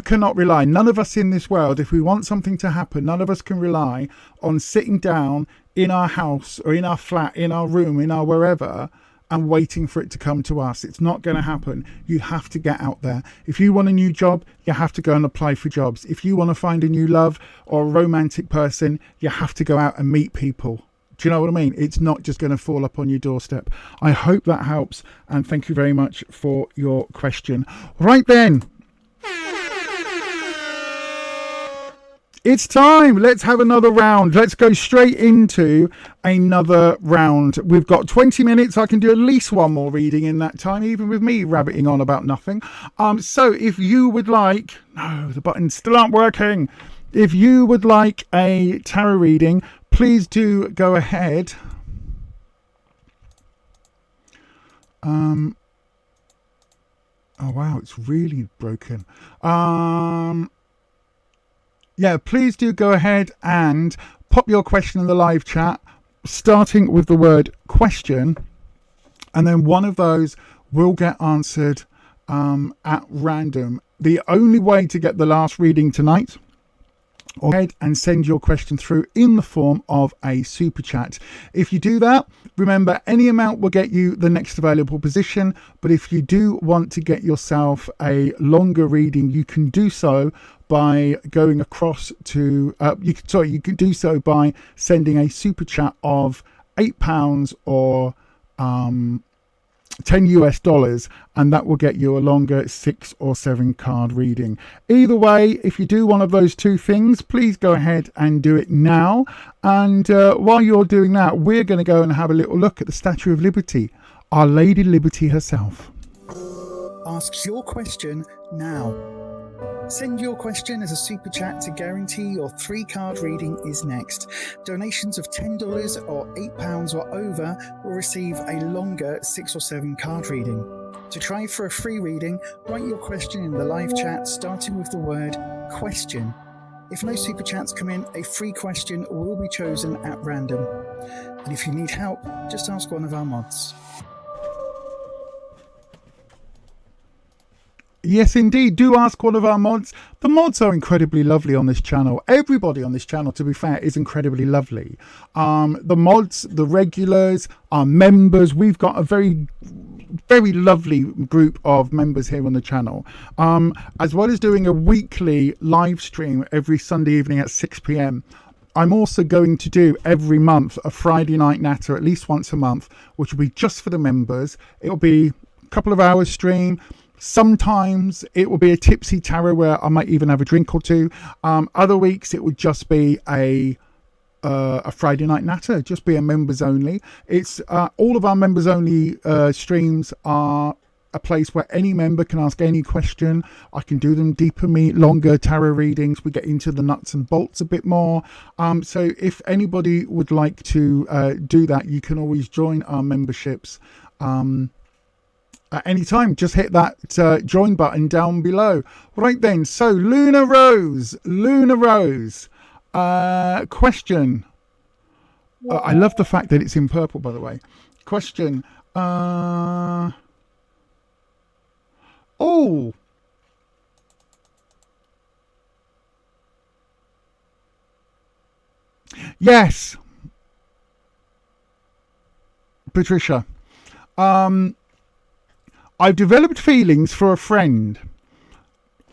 cannot rely, none of us in this world, if we want something to happen, none of us can rely on sitting down in our house or in our flat, in our room, in our wherever, and waiting for it to come to us. It's not going to happen. You have to get out there. If you want a new job, you have to go and apply for jobs. If you want to find a new love or a romantic person, you have to go out and meet people. Do you know what I mean? It's not just going to fall up on your doorstep. I hope that helps. And thank you very much for your question. Right then. It's time. Let's have another round. Let's go straight into another round. We've got 20 minutes. I can do at least one more reading in that time, even with me rabbiting on about nothing. So if you would like... No, the buttons still aren't working. If you would like a tarot reading, please do go ahead. Oh, wow. It's really broken. Yeah, please do go ahead and pop your question in the live chat, starting with the word question, and then one of those will get answered at random. The only way to get the last reading tonight, go ahead and send your question through in the form of a super chat. If you do that, remember any amount will get you the next available position, but if you do want to get yourself a longer reading, you can do so by going across to you can do so by sending a super chat of £8 or $10 and that will get you a longer 6 or 7 card reading. Either way, if you do one of those two things, please go ahead and do it now. And while you're doing that, we're going to go and have a little look at the Statue of Liberty, Our Lady Liberty herself. Ask your question now. Send your question as a super chat to guarantee your 3-card reading is next. Donations of $10 or £8 or over will receive a longer 6 or 7 card reading. To try for a free reading, write your question in the live chat starting with the word question. If no super chats come in, a free question will be chosen at random. And if you need help, just ask one of our mods. Yes, indeed. Do ask one of our mods. The mods are incredibly lovely on this channel. Everybody on this channel, to be fair, is incredibly lovely. The mods, the regulars, our members. We've got a very lovely group of members here on the channel. As well as doing a weekly live stream every Sunday evening at 6 p.m. I'm also going to do every month a Friday night natter at least once a month, which will be just for the members. It'll be a couple of hours stream. Sometimes it will be a tipsy tarot where I might even have a drink or two. Other weeks it would just be a Friday night natter, just be a members only. It's all of our members only streams are a place where any member can ask any question. I can do them deeper, longer tarot readings. We get into the nuts and bolts a bit more. So if anybody would like to do that, you can always join our memberships at any time. Just hit that join button down below. Right then, so Luna Rose, question. I love the fact that it's in purple, by the way. Question. Oh, yes, Patricia. I've developed feelings for a friend.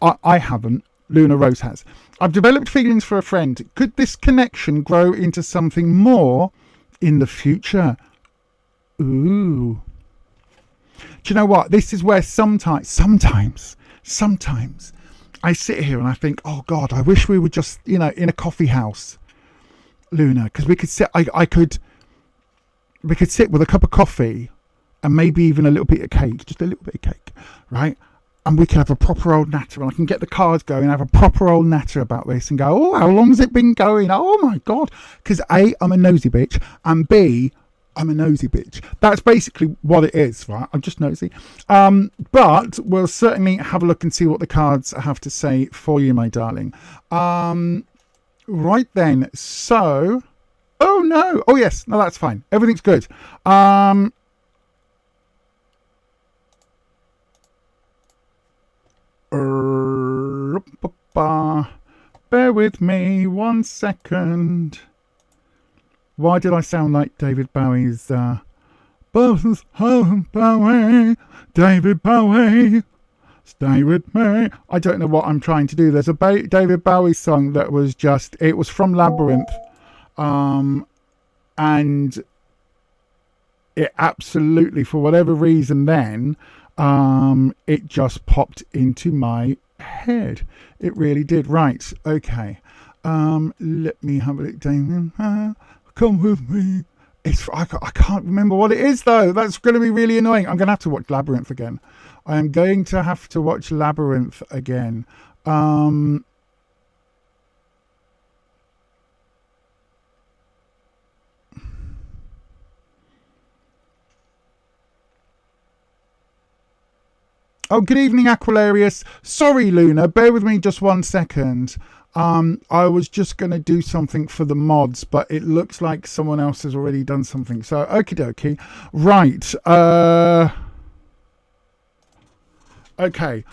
I haven't. Luna Rose has. I've developed feelings for a friend. Could this connection grow into something more in the future? Ooh. Do you know what? This is where sometimes I sit here and I think, oh God, I wish we were just, in a coffee house, Luna, because we could sit. We could sit with a cup of coffee and maybe even a little bit of cake, just a little bit of cake, right? And we can have a proper old natter, and I can get the cards going and have a proper old natter about this and go, oh, how long has it been going? Oh my God. Because A, I'm a nosy bitch, and B, I'm a nosy bitch. That's basically what it is, right? I'm just nosy. But we'll certainly have a look and see what the cards have to say for you, my darling. Right then. So, oh no. Oh yes. No, that's fine. Everything's good. Bear with me 1 second. Why did I sound like David Bowie's Bowie, David Bowie, stay with me? I don't know what I'm trying to do. There's a David Bowie song that was it was from Labyrinth, and it absolutely, for whatever reason then, it just popped into my head. It really did. Right, okay. Let me have a look. Damien, come with me. I can't remember what it is though. That's going to be really annoying. I'm going to have to watch Labyrinth again. I am going to have to watch Labyrinth again. Oh, good evening, Aquilarius. Sorry, Luna. Bear with me just 1 second. I was just going to do something for the mods, but it looks like someone else has already done something. So, okie dokie. Right. Okay.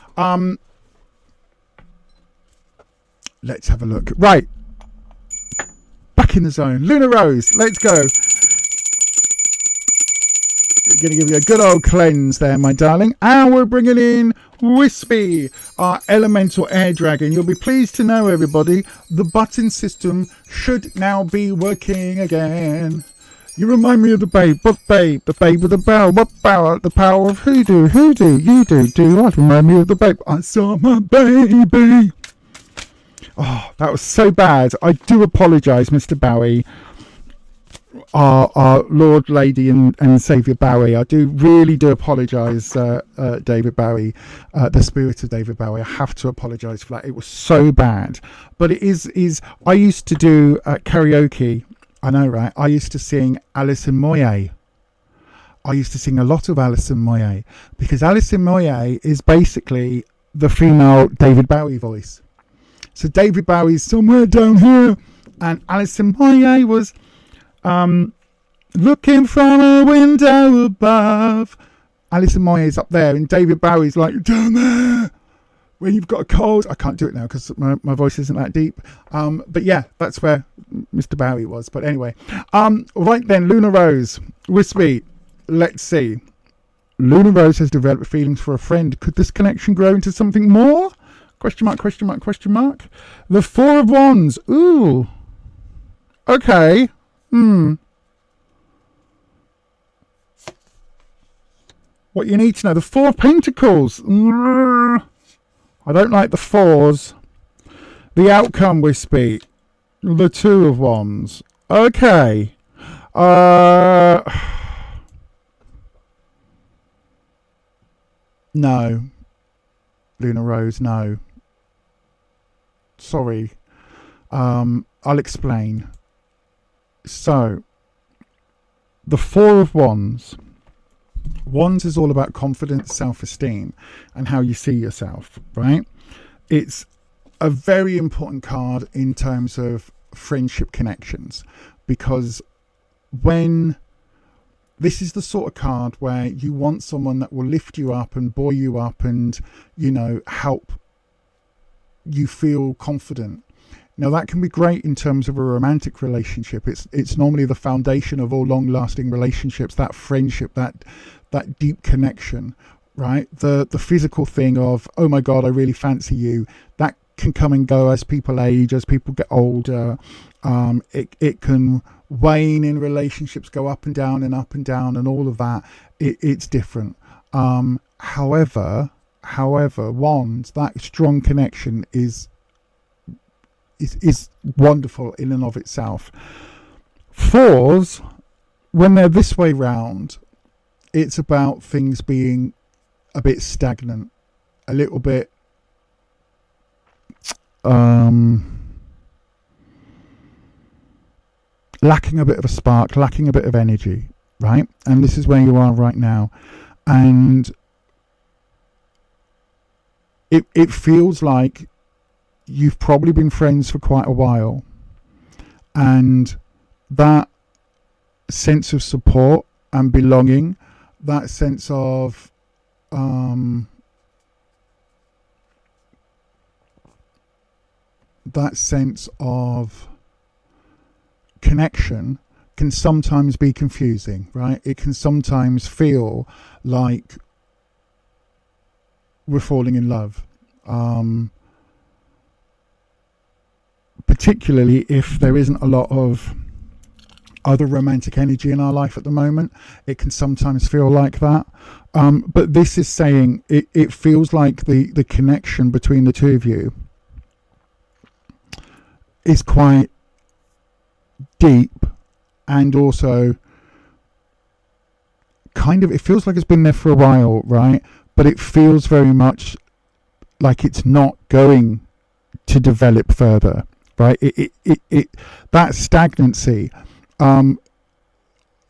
Let's have a look. Right. Back in the zone. Luna Rose, let's go. Going to give you a good old cleanse there, my darling. And we're bringing in Wispy, our elemental air dragon. You'll be pleased to know, everybody, the button system should now be working again. You remind me of the babe. What babe? The babe with the bow. What bow? The power of hoodoo. Hoodoo. You do. I remind me of the babe. I saw my baby. Oh, that was so bad. I do apologise, Mr. Bowie. Our Lord, Lady and Saviour Bowie. I really do apologise, David Bowie, the spirit of David Bowie. I have to apologise for that. It was so bad. But it is I used to do karaoke. I know, right? I used to sing Alison Moyet. I used to sing a lot of Alison Moyet because Alison Moyet is basically the female David Bowie voice. So David Bowie's somewhere down here, and Alison Moyet was looking from a window above. Alison Moyet's up there, and David Bowie's like down there. when you've got a cold. I can't do it now because my voice isn't that deep. But yeah, that's where Mr. Barry was. But anyway, right then, Luna Rose, Wispy, let's see. Luna Rose has developed feelings for a friend. Could this connection grow into something more? Question mark, question mark, question mark. The Four of Wands. Ooh. Okay. What you need to know. The Four of Pentacles. I don't like the fours. The outcome, Wispy. The Two of Wands. Okay. No. Luna Rose, no. Sorry. I'll explain. So, the Four of Wands. Wands is all about confidence, self-esteem, and how you see yourself, right? It's a very important card in terms of friendship connections, because when this is the sort of card where you want someone that will lift you up and buoy you up and, you know, help you feel confident. Now that can be great in terms of a romantic relationship. It's normally the foundation of all long-lasting relationships, that friendship, that deep connection, right? The physical thing of, oh my God, I really fancy you, that can come and go as people age, as people get older. It can wane in relationships, go up and down and up and down and all of that. It's different. However, Wands, that strong connection is wonderful in and of itself. Fours, when they're this way round, it's about things being a bit stagnant, a little bit lacking a bit of a spark, lacking a bit of energy, right? And this is where you are right now. And it feels like you've probably been friends for quite a while, and that sense of support and belonging, that sense of connection can sometimes be confusing, right? It can sometimes feel like we're falling in love, particularly if there isn't a lot of other romantic energy in our life at the moment. It can sometimes feel like that, but this is saying it feels like the connection between the two of you is quite deep, and also kind of, it feels like it's been there for a while, right? But it feels very much like it's not going to develop further, right? That stagnancy, in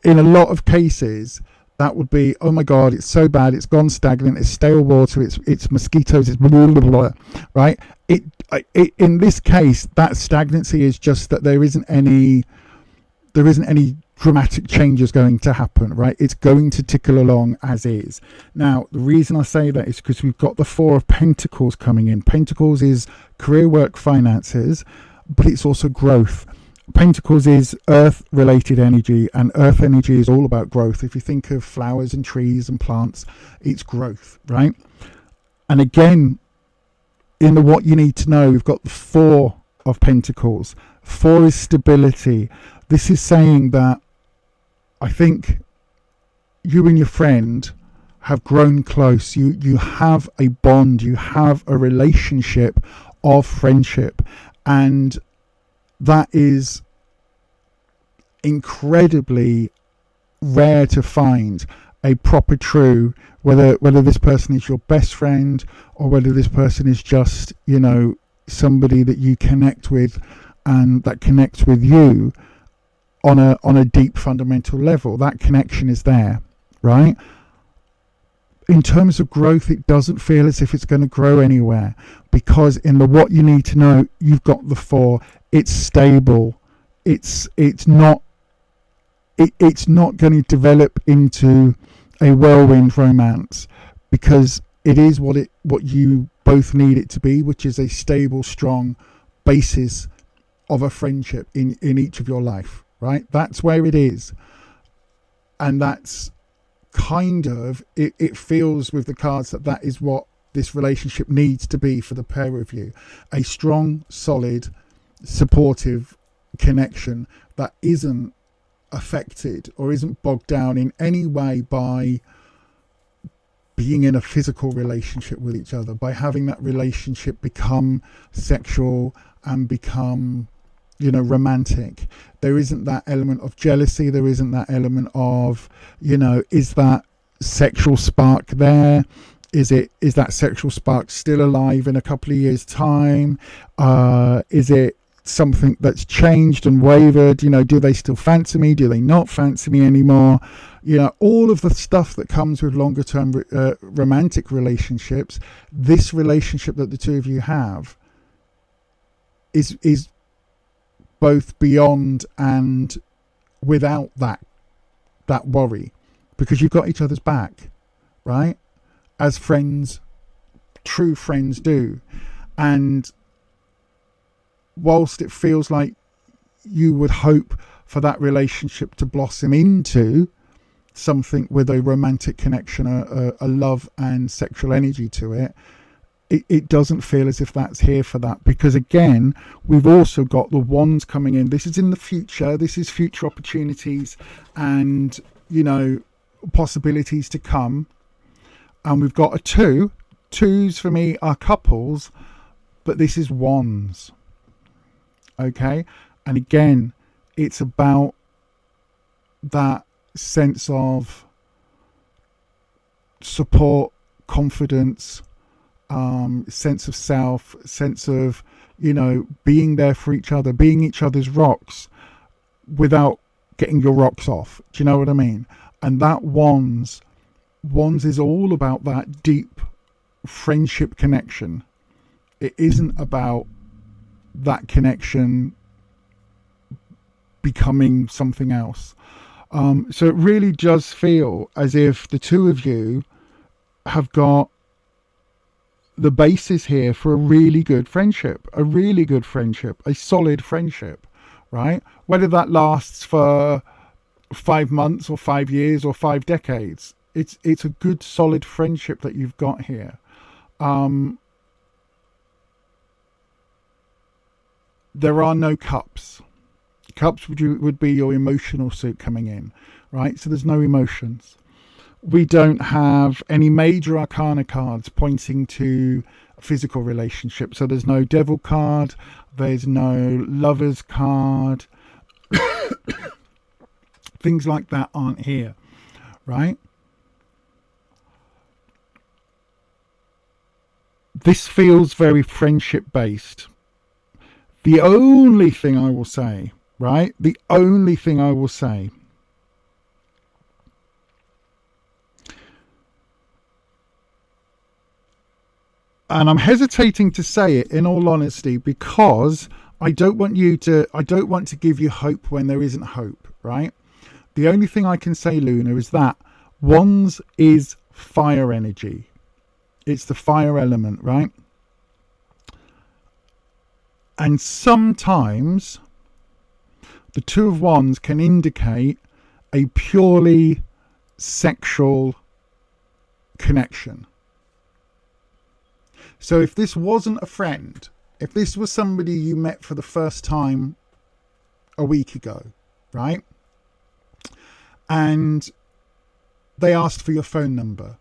a lot of cases, that would be, oh my God, it's so bad, it's gone stagnant, it's stale water, it's mosquitoes, it's blah, blah, blah, blah, right? In this case, that stagnancy is just that there isn't any dramatic changes going to happen, right? It's going to tickle along as is. Now, the reason I say that is because we've got the Four of Pentacles coming in. Pentacles is career, work, finances, but it's also growth. Pentacles is earth-related energy, and earth energy is all about growth. If you think of flowers and trees and plants, it's growth, right? And again, in the what you need to know, we've got the Four of Pentacles. Four is stability. This is saying that I think you and your friend have grown close. You have a bond, you have a relationship of friendship, and that is incredibly rare to find. A proper true, whether this person is your best friend or whether this person is just, you know, somebody that you connect with and that connects with you on a deep fundamental level. That connection is there, right? In terms of growth, it doesn't feel as if it's going to grow anywhere, because in the what you need to know, you've got the Four. It's stable. It's not going to develop into a whirlwind romance, because it is what you both need it to be, which is a stable, strong basis of a friendship in each of your life, right? That's where it is. And that's kind of, it feels with the cards that is what this relationship needs to be for the pair of you. A strong, solid, supportive connection that isn't affected or isn't bogged down in any way by being in a physical relationship with each other, by having that relationship become sexual and become, you know, romantic. There isn't that element of jealousy. There isn't that element of, you know, is that sexual spark there? Is that sexual spark still alive in a couple of years' time? Is it something that's changed and wavered? You know, do they still fancy me? Do they not fancy me anymore? You know, all of the stuff that comes with longer term romantic relationships. This relationship that the two of you have is both beyond and without that worry, because you've got each other's back, right? As friends, true friends do. And whilst it feels like you would hope for that relationship to blossom into something with a romantic connection, a love and sexual energy to it, it doesn't feel as if that's here for that, because again, we've also got the wands coming in. This is in the future. This is future opportunities and, you know, possibilities to come. And we've got a two. Twos for me are couples, but this is wands. Okay. And again, it's about that sense of support, confidence, sense of self, sense of, you know, being there for each other, being each other's rocks without getting your rocks off. Do you know what I mean? And that wands is all about that deep friendship connection. It isn't about that connection becoming something else. So it really does feel as if the two of you have got the basis here for a really good friendship, a solid friendship, right? Whether that lasts for 5 months or 5 years or 5 decades, it's a good solid friendship that you've got here. There are no cups. Cups would be your emotional suit coming in, right? So there's no emotions. We don't have any major arcana cards pointing to a physical relationship. So there's no devil card. There's no lover's card. Things like that aren't here, right? This feels very friendship based. The only thing I will say, right? The only thing I will say, and I'm hesitating to say it in all honesty, because I don't want to give you hope when there isn't hope, right? The only thing I can say, Luna, is that wands is fire energy. It's the fire element, right? And sometimes the two of wands can indicate a purely sexual connection. So if this wasn't a friend, if this was somebody you met for the first time a week ago, right? And they asked for your phone number,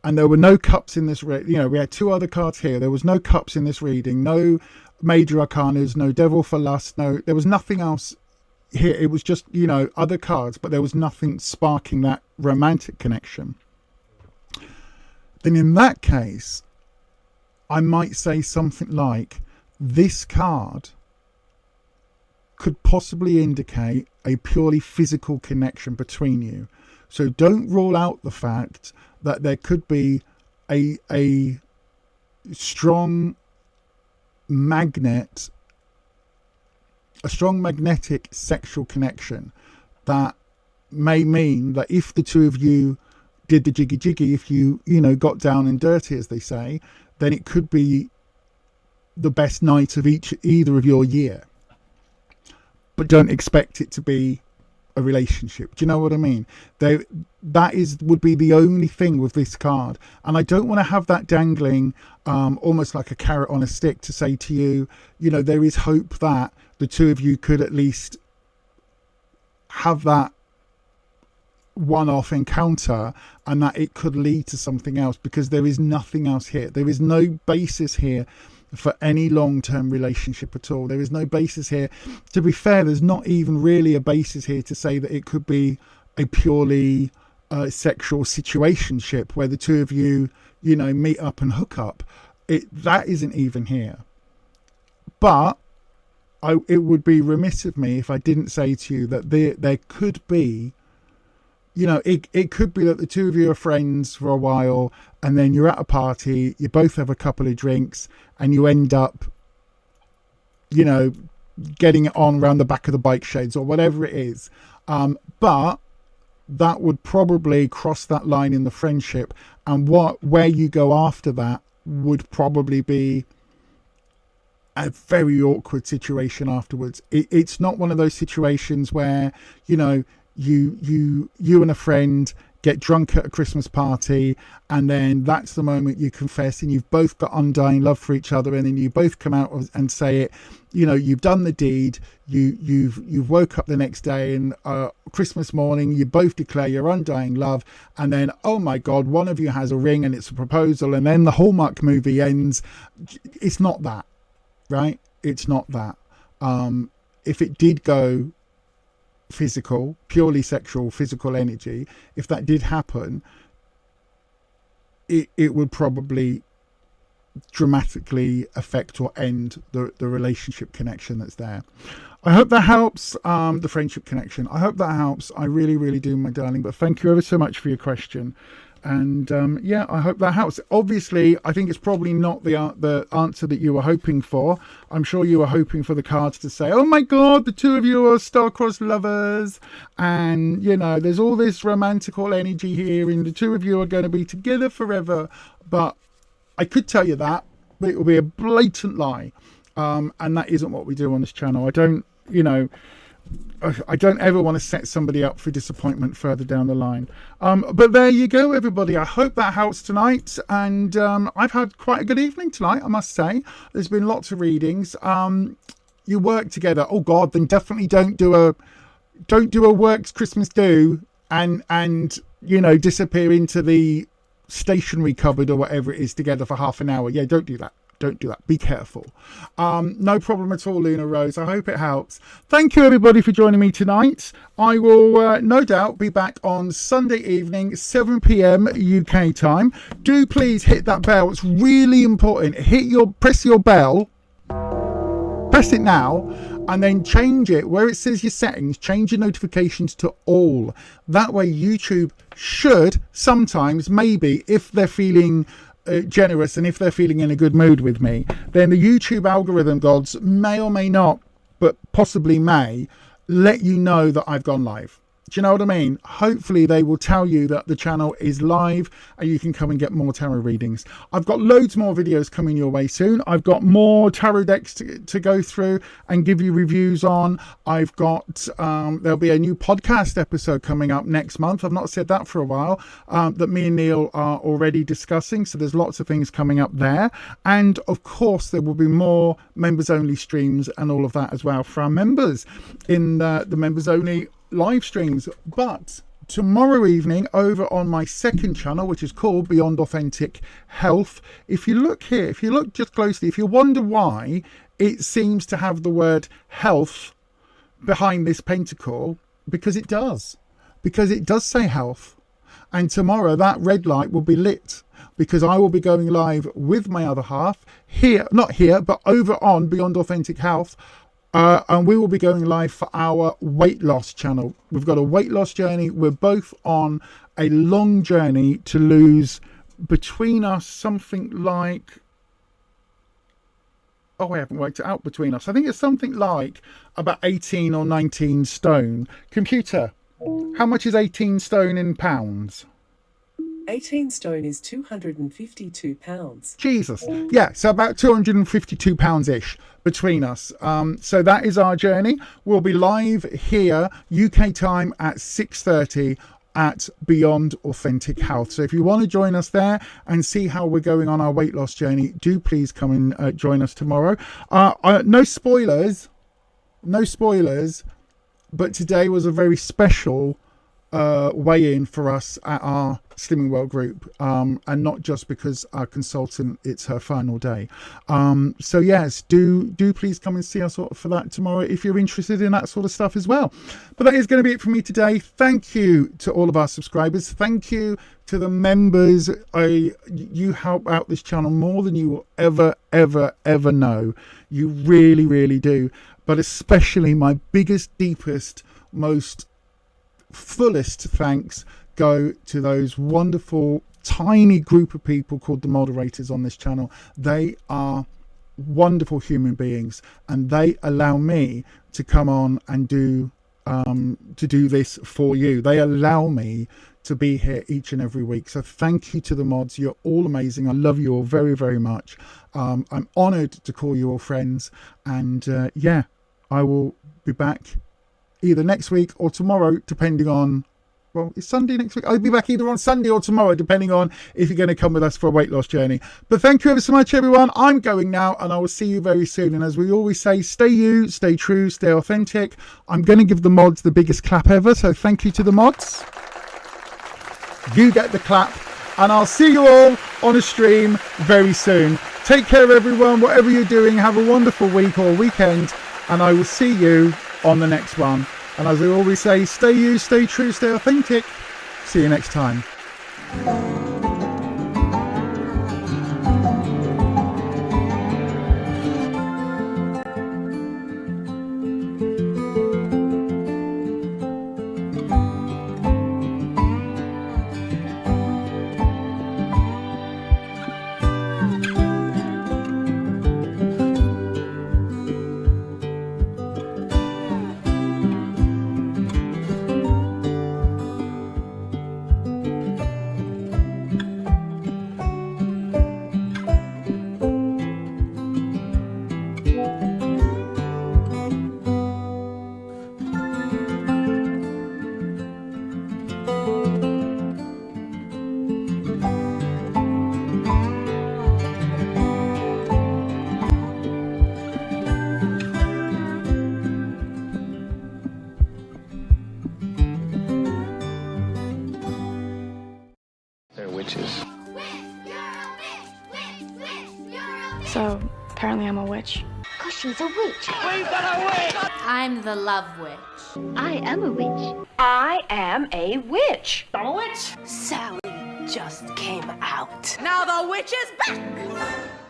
and there were no cups in this reading. You know, we had 2 other cards here. There was no cups in this reading, no major arcanas, no devil for lust, there was nothing else here. It was just, you know, other cards, but there was nothing sparking that romantic connection. Then in that case, I might say something like, this card could possibly indicate a purely physical connection between you. So don't rule out the fact that there could be a strong magnetic sexual connection that may mean that if the two of you did the jiggy jiggy, if you got down and dirty, as they say, then it could be the best night of either of your year. But don't expect it to be a relationship. Do you know what I mean? Would be the only thing with this card, and I don't want to have that dangling almost like a carrot on a stick to say to you, there is hope that the two of you could at least have that one-off encounter and that it could lead to something else, because there is nothing else here. There is no basis here for any long-term relationship at all. There is no basis here. To be fair, there's not even really a basis here to say that it could be a purely sexual situationship where the two of you, meet up and hook up. That isn't even here. But it would be remiss of me if I didn't say to you that there could be, it could be that the two of you are friends for a while, and then you're at a party, you both have a couple of drinks, and you end up, getting it on around the back of the bike shades or whatever it is. But that would probably cross that line in the friendship, and where you go after that would probably be a very awkward situation afterwards. It's not one of those situations where, you and a friend get drunk at a Christmas party, and then that's the moment you confess, and you've both got undying love for each other, and then you both come out and say it. You've done the deed. You've woke up the next day, and Christmas morning you both declare your undying love, and then, oh my God, one of you has a ring and it's a proposal, and then the Hallmark movie ends. It's not that, right? It's not that. If it did go physical, purely sexual, physical energy, if that did happen, it would probably dramatically affect or end the relationship connection that's there. I hope that helps, the friendship connection. I hope that helps. I really, really do, my darling. But thank you ever so much for your question. And I hope that helps. Obviously, I think it's probably not the answer that you were hoping for. I'm sure you were hoping for the cards to say, oh my God, the two of you are star-crossed lovers, and there's all this romantical energy here, and the two of you are going to be together forever. But I could tell you that, but it will be a blatant lie, and that isn't what we do on this channel. I don't ever want to set somebody up for disappointment further down the line. But there you go, everybody. I hope that helps tonight. And I've had quite a good evening tonight, I must say. There's been lots of readings. You work together. Oh God, then definitely don't do a works Christmas do and disappear into the stationery cupboard or whatever it is together for half an hour. Yeah, don't do that. Don't do that. Be careful. No problem at all, Luna Rose. I hope it helps. Thank you, everybody, for joining me tonight. I will no doubt be back on Sunday evening, 7 p.m. UK time. Do please hit that bell. It's really important. Press your bell. Press it now, and then change it where it says your settings. Change your notifications to all. That way, YouTube should sometimes, maybe, if they're feeling generous and if they're feeling in a good mood with me, then the YouTube algorithm gods may or may not, but possibly may, let you know that I've gone live. Do you know what I mean? Hopefully they will tell you that the channel is live and you can come and get more tarot readings. I've got loads more videos coming your way soon. I've got more tarot decks to go through and give you reviews on. I've got, there'll be a new podcast episode coming up next month. I've not said that for a while, that me and Neil are already discussing. So there's lots of things coming up there. And of course, there will be more members only streams and all of that as well for our members in the members only live streams. But tomorrow evening over on my second channel, which is called Beyond Authentic Health, if you look here, if you look just closely, if you wonder why it seems to have the word health behind this pentacle, because it does say health. And tomorrow that red light will be lit, because I will be going live with my other half here, not here, but over on Beyond Authentic Health. And we will be going live for our weight loss channel. We've got a weight loss journey. We're both on a long journey to lose between us something like, I haven't worked it out between us. I think it's something like about 18 or 19 stone. Computer, how much is 18 stone in pounds? 18 stone is 252 pounds. Jesus. Yeah, so about £252-ish between us. So that is our journey. We'll be live here, UK time at 6:30 at Beyond Authentic Health. So if you want to join us there and see how we're going on our weight loss journey, do please come and join us tomorrow. No spoilers, but today was a very special weigh-in for us at our Slimming World group, and not just because our consultant, it's her final day. So yes, do please come and see us for that tomorrow if you're interested in that sort of stuff as well. But that is going to be it for me today. Thank you to all of our subscribers. Thank you to the members. You help out this channel more than you will ever know. You really, really do. But especially my biggest, deepest, most fullest thanks go to those wonderful tiny group of people called the moderators on this channel. They are wonderful human beings, and they allow me to come on and do this for you. They allow me to be here each and every week. So thank you to the mods. You're all amazing. I love you all very, very much. I'm honored to call you all friends, and yeah, I will be back either next week or tomorrow, depending on, well, it's Sunday next week. I'll be back either on Sunday or tomorrow, depending on if you're going to come with us for a weight loss journey. But thank you ever so much, everyone. I'm going now, and I will see you very soon. And as we always say, stay you, stay true, stay authentic. I'm going to give the mods the biggest clap ever. So thank you to the mods. You get the clap. And I'll see you all on a stream very soon. Take care, everyone. Whatever you're doing, have a wonderful week or weekend. And I will see you on the next one. And as I always say, stay you, stay true, stay authentic. See you next time. They're witches. So, apparently I'm a witch. 'Cause she's a witch. We've got a witch. I'm the love witch. I am a witch. I am a witch. I'm a witch. Sally just came out. Now the witch is back.